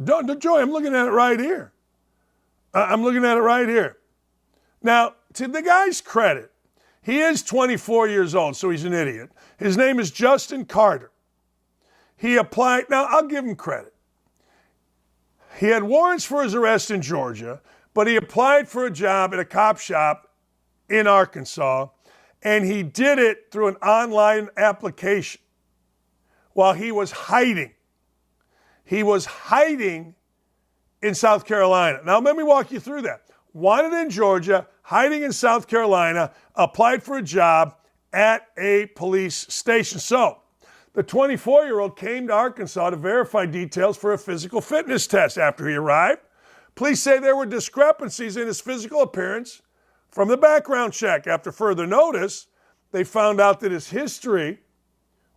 Joey, I'm looking at it right here. I'm looking at it right here. Now, to the guy's credit, he is 24 years old, so he's an idiot. His name is Justin Carter. He applied. Now, I'll give him credit. He had warrants for his arrest in Georgia, but he applied for a job at a cop shop in Arkansas, and he did it through an online application while he was hiding. He was hiding in South Carolina. Now, let me walk you through that. Wanted in Georgia, hiding in South Carolina, applied for a job at a police station. So, the 24-year-old came to Arkansas to verify details for a physical fitness test. After he arrived, police say there were discrepancies in his physical appearance from the background check. After further notice, they found out that his history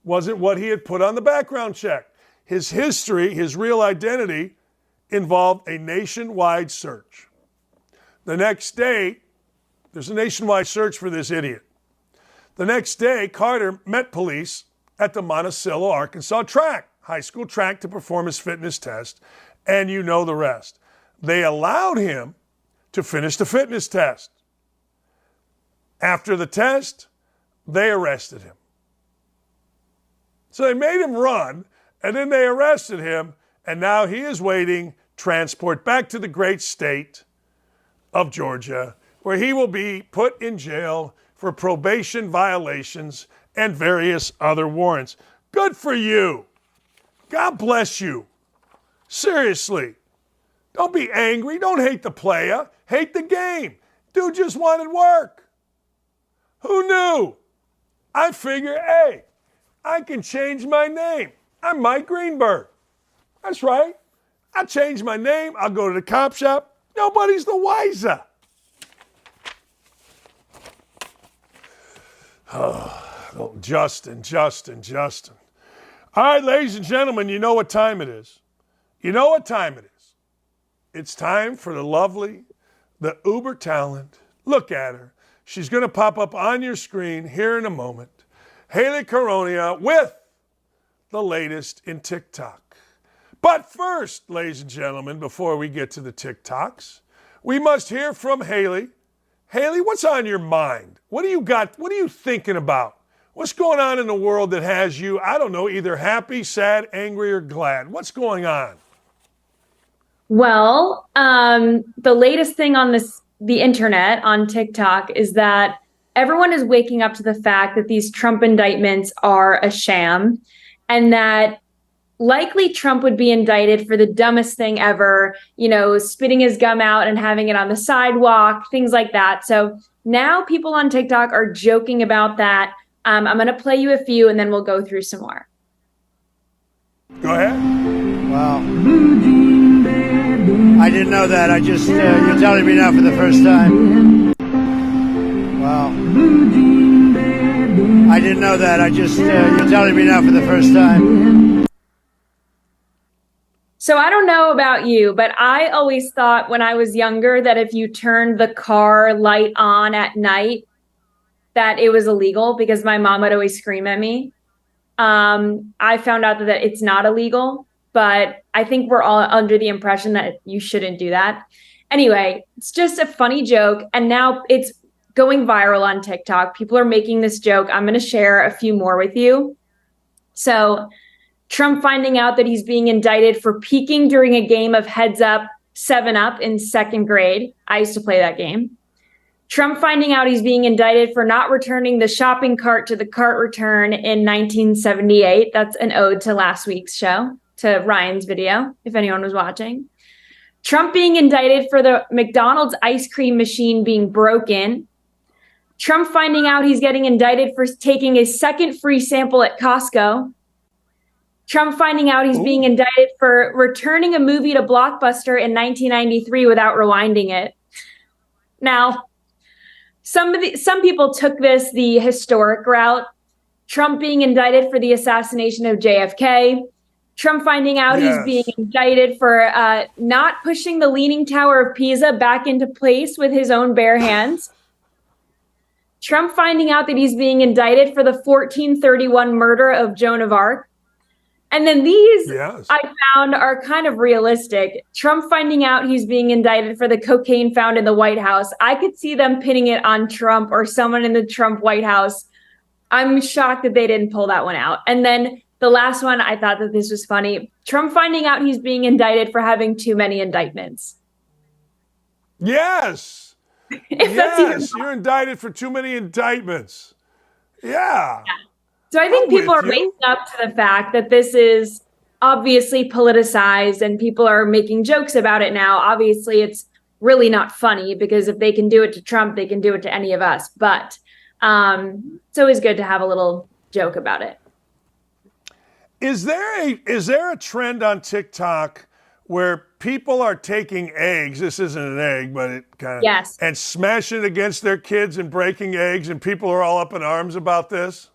wasn't what he had put on the background check. His history, his real identity, involved a nationwide search. The next day, there's a nationwide search for this idiot. The next day, Carter met police at the Monticello, Arkansas high school track to perform his fitness test, and you know the rest. They allowed him to finish the fitness test. After the test, they arrested him. So they made him run, and then they arrested him, and now he is waiting transport back to the great state of Georgia, where he will be put in jail for probation violations and various other warrants. Good for you. God bless you. Seriously. Don't be angry. Don't hate the player. Hate the game. Dude just wanted work. Who knew? I figure, hey, I can change my name. I'm Mike Greenberg. That's right. I change my name. I'll go to the cop shop. Nobody's the wiser. Oh, Justin. All right, ladies and gentlemen, you know what time it is. It's time for the lovely, the uber talent. Look at her. She's going to pop up on your screen here in a moment. Hayley Caronia with the latest in TikTok. But first, ladies and gentlemen, before we get to the TikToks, we must hear from Hayley. Hayley, what's on your mind? What do you got? What are you thinking about? What's going on in the world that has you, I don't know, either happy, sad, angry, or glad? What's going on?
Well, the latest thing on the internet, on TikTok, is that everyone is waking up to the fact that these Trump indictments are a sham, and that likely Trump would be indicted for the dumbest thing ever, spitting his gum out and having it on the sidewalk, things like that. So now people on TikTok are joking about that. I'm going to play you a few and then we'll go through some more.
Go ahead.
Wow. I didn't know that. You're telling me now for the first time. Wow. I didn't know that. You're telling me now for the first time.
So I don't know about you, but I always thought when I was younger that if you turned the car light on at night, that it was illegal because my mom would always scream at me. I found out that it's not illegal, but I think we're all under the impression that you shouldn't do that. Anyway, it's just a funny joke. And now it's going viral on TikTok. People are making this joke. I'm going to share a few more with you. So Trump finding out that he's being indicted for peeking during a game of Heads Up, 7-Up in second grade. I used to play that game. Trump finding out he's being indicted for not returning the shopping cart to the cart return in 1978. That's an ode to last week's show, to Ryan's video, if anyone was watching. Trump being indicted for the McDonald's ice cream machine being broken. Trump finding out he's getting indicted for taking a second free sample at Costco. Trump finding out he's being indicted for returning a movie to Blockbuster in 1993 without rewinding it. Now, some people took this the historic route. Trump being indicted for the assassination of JFK. Trump finding out he's being indicted for not pushing the Leaning Tower of Pisa back into place with his own bare hands. Trump finding out that he's being indicted for the 1431 murder of Joan of Arc. And then these I found are kind of realistic. Trump finding out he's being indicted for the cocaine found in the White House. I could see them pinning it on Trump or someone in the Trump White House. I'm shocked that they didn't pull that one out. And then the last one, I thought that this was funny. Trump finding out he's being indicted for having too many indictments.
Yes. Yes, you're indicted for too many indictments. Yeah.
So I think people are waking up to the fact that this is obviously politicized and people are making jokes about it now. Obviously, it's really not funny because if they can do it to Trump, they can do it to any of us. But it's always good to have a little joke about it.
Is there a trend on TikTok where people are taking eggs? This isn't an egg, but it kind of and smashing it against their kids and breaking eggs, and people are all up in arms about this?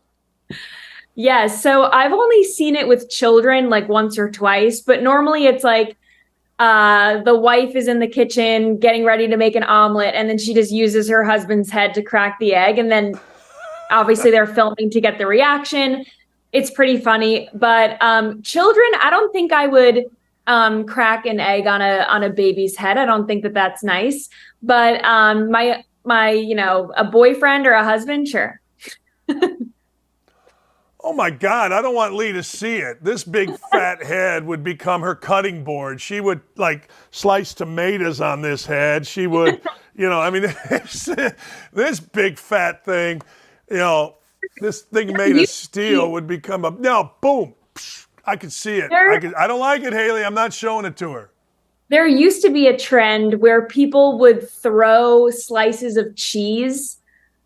Yes. So I've only seen it with children like once or twice, but normally it's like the wife is in the kitchen getting ready to make an omelet, and then she just uses her husband's head to crack the egg, and then obviously they're filming to get the reaction. It's pretty funny, but children, I don't think I would crack an egg on a baby's head. I don't think that that's nice. But my a boyfriend or a husband, sure.
Oh my God, I don't want Lee to see it. This big fat head would become her cutting board. She would like slice tomatoes on this head. She would, this big fat thing, this thing made of steel would become boom. I could see it. I don't like it, Hayley. I'm not showing it to her.
There used to be a trend where people would throw slices of cheese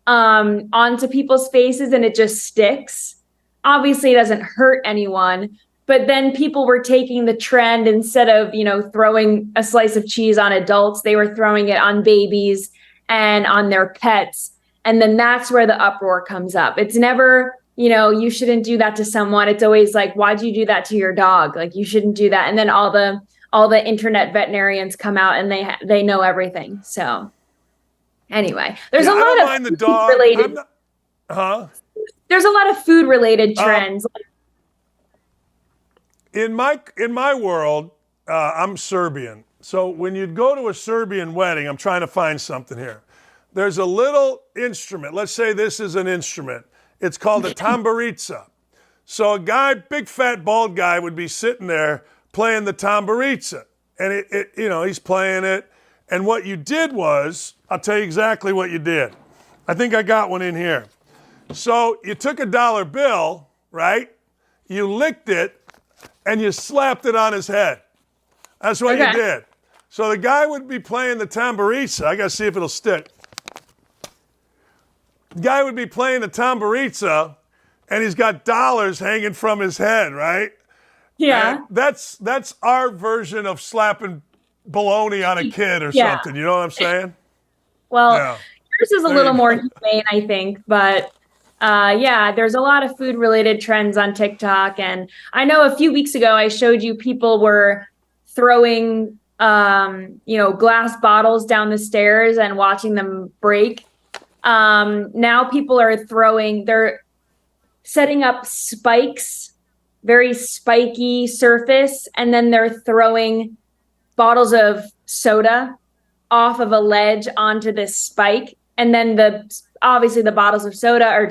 onto people's faces and it just sticks. Obviously, it doesn't hurt anyone. But then people were taking the trend instead of, throwing a slice of cheese on adults, they were throwing it on babies and on their pets. And then that's where the uproar comes up. It's never, you shouldn't do that to someone. It's always like, why'd you do that to your dog? Like, you shouldn't do that. And then all the internet veterinarians come out and they know everything. So anyway, there's a lot of food related. There's a lot of food related trends.
In my world, I'm Serbian. So when you'd go to a Serbian wedding, I'm trying to find something here. There's a little instrument. Let's say this is an instrument. It's called a tamburica. So a guy, big fat bald guy, would be sitting there playing the tamburica. And he's playing it. And what you did was, I'll tell you exactly what you did. I think I got one in here. So you took a dollar bill, right? You licked it and you slapped it on his head. That's what you did. So the guy would be playing the tamburica. I got to see if it'll stick. The guy would be playing the tamburica, and he's got dollars hanging from his head, right?
Yeah.
And that's our version of slapping baloney on a kid or something. You know what I'm saying?
Well, yours is a little more humane, I think. But there's a lot of food-related trends on TikTok. And I know a few weeks ago I showed you people were throwing, glass bottles down the stairs and watching them break. Now people are they're setting up spikes, very spiky surface, and then they're throwing bottles of soda off of a ledge onto this spike. And then obviously the bottles of soda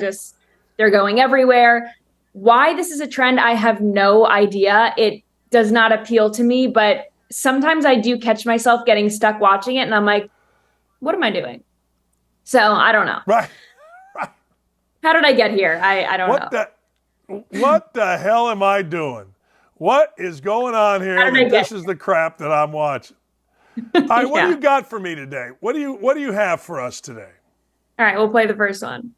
they're going everywhere. Why this is a trend, I have no idea. It does not appeal to me, but sometimes I do catch myself getting stuck watching it and I'm like, what am I doing? So I don't know.
Right.
How did I get here? I don't know.
What the hell am I doing? What is going on here? This is the crap that I'm watching. All right, what do you got for me today? What do you have for us today?
All right, we'll play the first one.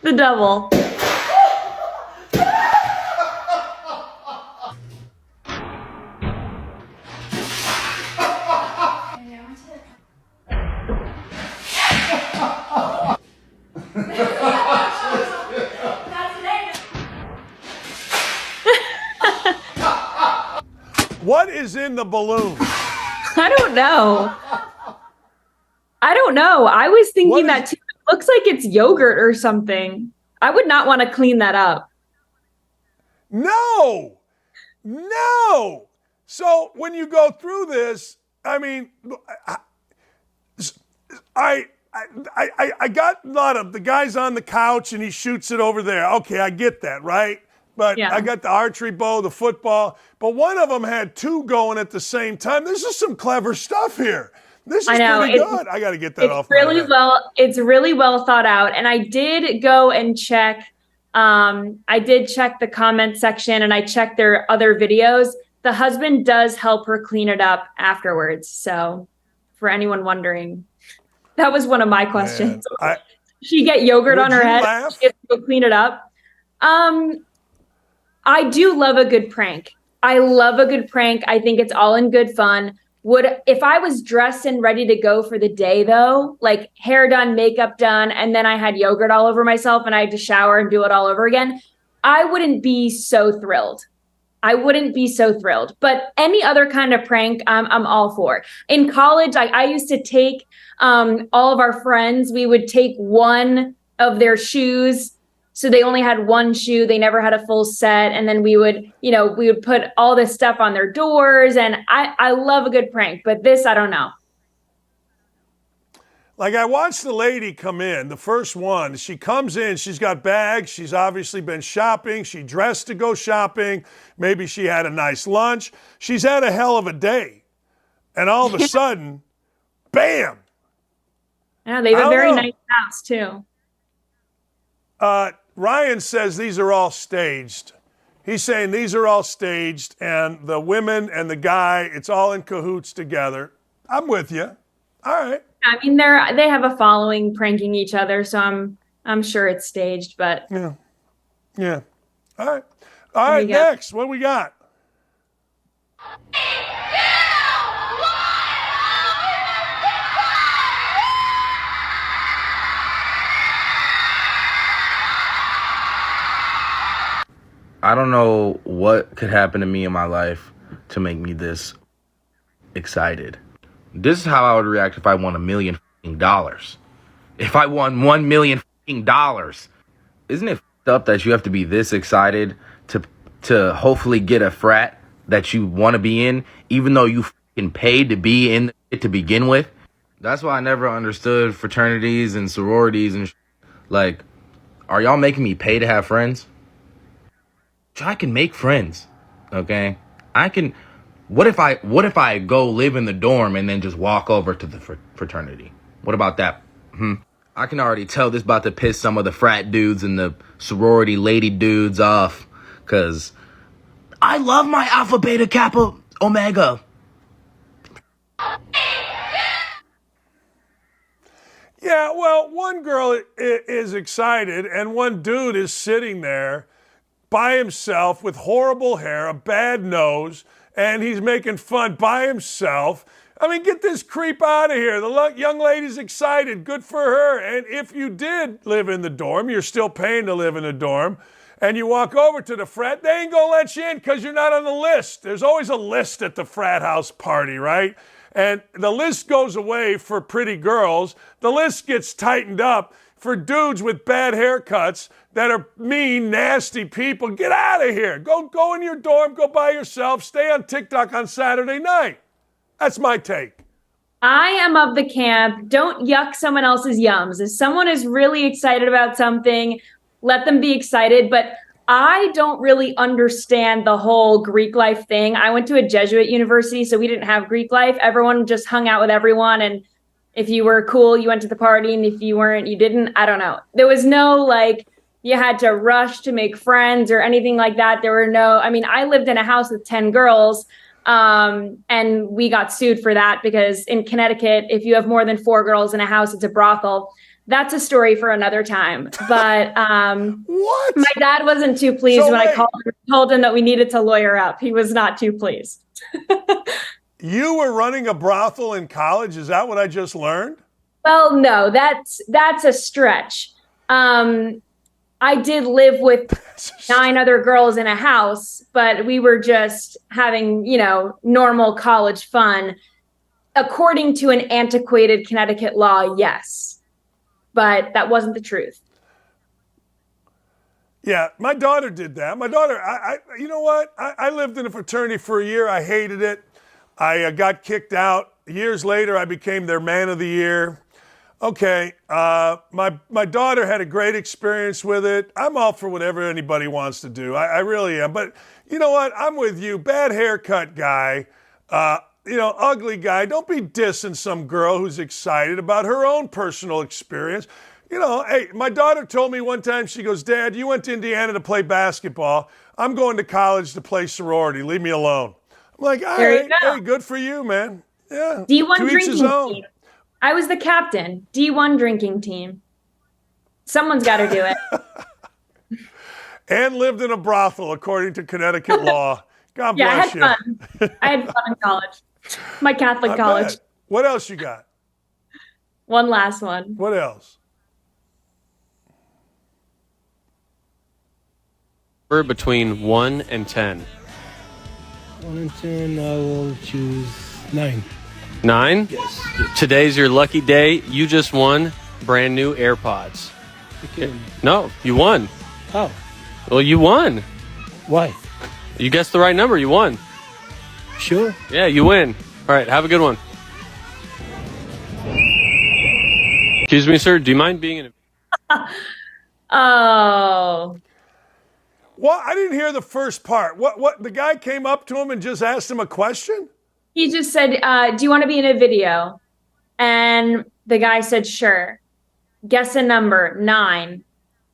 The double.
What is in the balloon?
I don't know. I was thinking that too. It looks like it's yogurt or something. I would not want to clean that up.
No. So when you go through this, I mean, I got a lot of the guy's on the couch and he shoots it over there. Okay, I get that, right? But
Yeah.
I got the archery bow, the football, but one of them had two going at the same time. This is some clever stuff here. This is
I know,
pretty good. I got to get that off my head.
It's really well thought out. And I did go and check. I did check the comment section and I checked their other videos. The husband does help her clean it up afterwards. So for anyone wondering, that was one of my questions. She get yogurt on her head. She gets to go clean it up. I do love a good prank. I love a good prank. I think it's all in good fun. If I was dressed and ready to go for the day though, like hair done, makeup done, and then I had yogurt all over myself and I had to shower and do it all over again, I wouldn't be so thrilled. But any other kind of prank, I'm all for. In college, I used to take all of our friends, we would take one of their shoes. So they only had one shoe. They never had a full set. And then we would put all this stuff on their doors. And I love a good prank, but this, I don't know.
Like I watched the lady come in, the first one. She comes in, she's got bags. She's obviously been shopping. She dressed to go shopping. Maybe she had a nice lunch. She's had a hell of a day. And all of a sudden, bam.
Yeah, they have a very nice house too.
Ryan says these are all staged. He's saying these are all staged, and the women and the guy, it's all in cahoots together. I'm with you. All right.
I mean, they have a following pranking each other, so I'm sure it's staged, but
yeah. All right. Next, what we got?
I don't know what could happen to me in my life to make me this excited. This is how I would react if I won $1 million. If I won $1 million, isn't it up that you have to be this excited to hopefully get a frat that you want to be in, even though you paid to be in it to begin with? That's why I never understood fraternities and sororities and like, are y'all making me pay to have friends? I can make friends, okay? I can. What if I go live in the dorm and then just walk over to the fraternity? What about that? I can already tell this about to piss some of the frat dudes and the sorority lady dudes off, cause I love my Alpha, Beta, Kappa, Omega.
Yeah, well, one girl is excited and one dude is sitting there by himself with horrible hair, a bad nose, and he's making fun by himself. I mean, get this creep out of here. The young lady's excited. Good for her. And if you did live in the dorm, you're still paying to live in a dorm, and you walk over to the frat, they ain't going to let you in because you're not on the list. There's always a list at the frat house party, right? And the list goes away for pretty girls. The list gets tightened up for dudes with bad haircuts that are mean, nasty people. Get out of here. Go in your dorm. Go by yourself. Stay on TikTok on Saturday night. That's my take.
I am of the camp, don't yuck someone else's yums. If someone is really excited about something, let them be excited. But I don't really understand the whole Greek life thing. I went to a Jesuit university, so we didn't have Greek life. Everyone just hung out with everyone. And if you were cool, you went to the party. And if you weren't, you didn't. I don't know. There was no you had to rush to make friends or anything like that. There were I lived in a house with 10 girls. And we got sued for that because in Connecticut, if you have more than 4 girls in a house, it's a brothel. That's a story for another time. But
what?
My dad wasn't too pleased when I told him that we needed to lawyer up. He was not too pleased.
You were running a brothel in college? Is that what I just learned?
Well, no, that's a stretch. I did live with 9 other girls in a house, but we were just having, normal college fun. According to an antiquated Connecticut law, yes. But that wasn't the truth.
Yeah, my daughter did that. My daughter, you know what? I lived in a fraternity for a year. I hated it. I got kicked out. Years later, I became their man of the year. Okay, my daughter had a great experience with it. I'm all for whatever anybody wants to do. I really am. But you know what? I'm with you. Bad haircut guy, ugly guy. Don't be dissing some girl who's excited about her own personal experience. Hey, my daughter told me one time, she goes, Dad, you went to Indiana to play basketball. I'm going to college to play sorority. Leave me alone. I'm like, all right, hey, good for you, man. Yeah.
D1
to each his own.
Team. I was the captain. D1 drinking team. Someone's got to do it.
And lived in a brothel, according to Connecticut law. God bless you.
I had fun. I had fun in college. My Catholic college.
Bet. What else you got?
One last one.
What else?
We're between 1 and 10.
1 and 10, I will choose 9.
9?
Yes.
Today's your lucky day. You just won brand new AirPods.
Okay.
No, you won.
How?
Well, you won.
Why?
You guessed the right number. You won.
Sure.
Yeah, you win. All right, have a good one. Excuse me, sir. Do you mind being in a...
Oh.
Well, I didn't hear the first part. What? The guy came up to him and just asked him a question?
He just said, do you want to be in a video? And the guy said, sure. Guess a number, 9.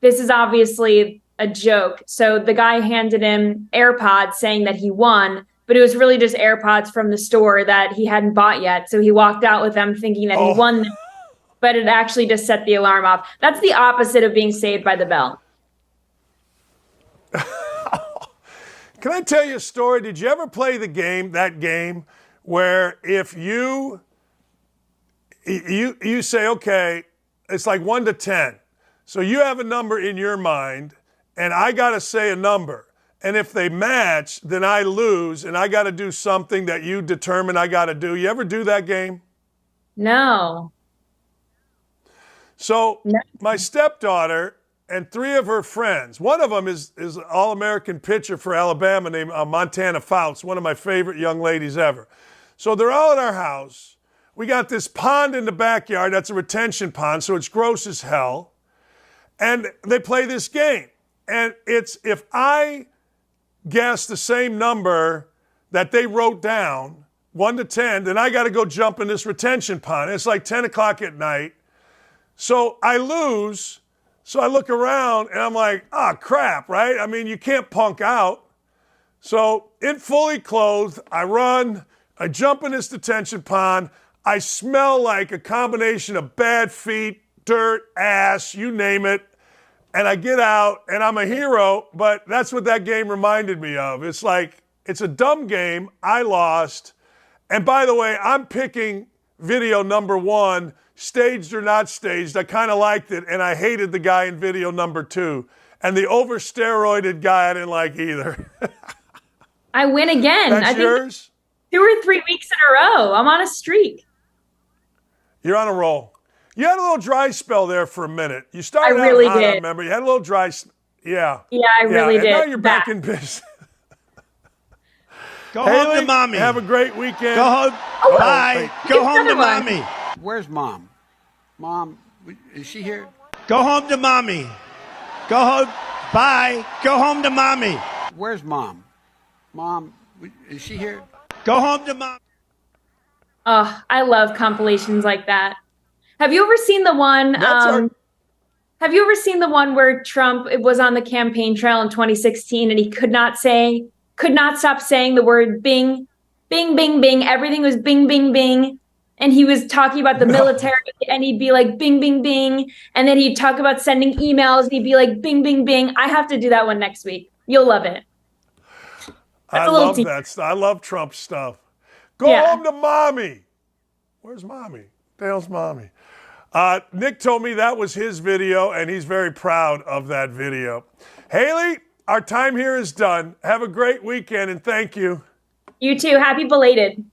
This is obviously a joke. So the guy handed him AirPods saying that he won, but it was really just AirPods from the store that he hadn't bought yet. So he walked out with them thinking that he won them, but it actually just set the alarm off. That's the opposite of being saved by the bell.
Can I tell you a story? Did you ever play that game where if you say, okay, it's like 1 to 10. So you have a number in your mind and I got to say a number. And if they match, then I lose and I got to do something that you determine I got to do. You ever do that game?
No.
So my stepdaughter and 3 of her friends, one of them is an All-American pitcher for Alabama named Montana Fouts, one of my favorite young ladies ever. So they're all at our house. We got this pond in the backyard. That's a retention pond, so it's gross as hell. And they play this game. And it's if I guess the same number that they wrote down, 1 to 10, then I got to go jump in this retention pond. It's like 10 o'clock at night. So I lose. So I look around and I'm like, crap, right? I mean, you can't punk out. So in fully clothed, I run, I jump in this detention pond. I smell like a combination of bad feet, dirt, ass, you name it. And I get out and I'm a hero, but that's what that game reminded me of. It's like, it's a dumb game. I lost. And by the way, I'm picking video number 1, staged or not staged. I kind of liked it, and I hated the guy in video number 2. And the over-steroided guy I didn't like either.
I win again.
That's
I think
yours?
2 or 3 weeks in a row. I'm on a streak.
You're on a roll. You had a little dry spell there for a minute. You started
I really
out hot,
did.
I remember. You had a little dry. Yeah.
Yeah, I really
and
did.
now you're back in business.
Go
Haley,
home to mommy.
Have a great weekend.
Go home. Bye. Go home to mommy.
Where's Mom? Mom, is she here?
Go home to mommy. Go home. Bye. Go home to mommy.
Where's Mom? Mom, is she here?
Go home to mom.
Oh, I love compilations like that. Have you ever seen the one? Have you ever seen the one where Trump was on the campaign trail in 2016 and he could not stop saying the word bing, bing, bing, bing. Everything was bing, bing, bing. and he was talking about the military, and he'd be like, bing, bing, bing. And then he'd talk about sending emails, and he'd be like, bing, bing, bing. I have to do that one next week. You'll love it.
I love that stuff. I love Trump stuff. Go home to mommy. Where's mommy? Dale's mommy. Nick told me that was his video, and he's very proud of that video. Hayley, our time here is done. Have a great weekend, and thank you.
You too. Happy belated.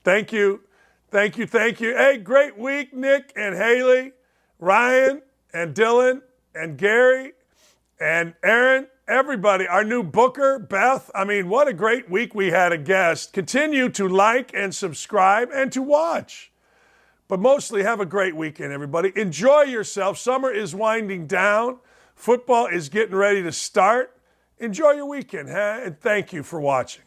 Thank you. Thank you. Thank you. Hey, great week, Nick and Hayley, Ryan and Dylan and Gary and Aaron, everybody. Our new booker, Beth. I mean, what a great week we had a guest. Continue to like and subscribe and to watch. But mostly have a great weekend, everybody. Enjoy yourself. Summer is winding down. Football is getting ready to start. Enjoy your weekend, huh? And thank you for watching.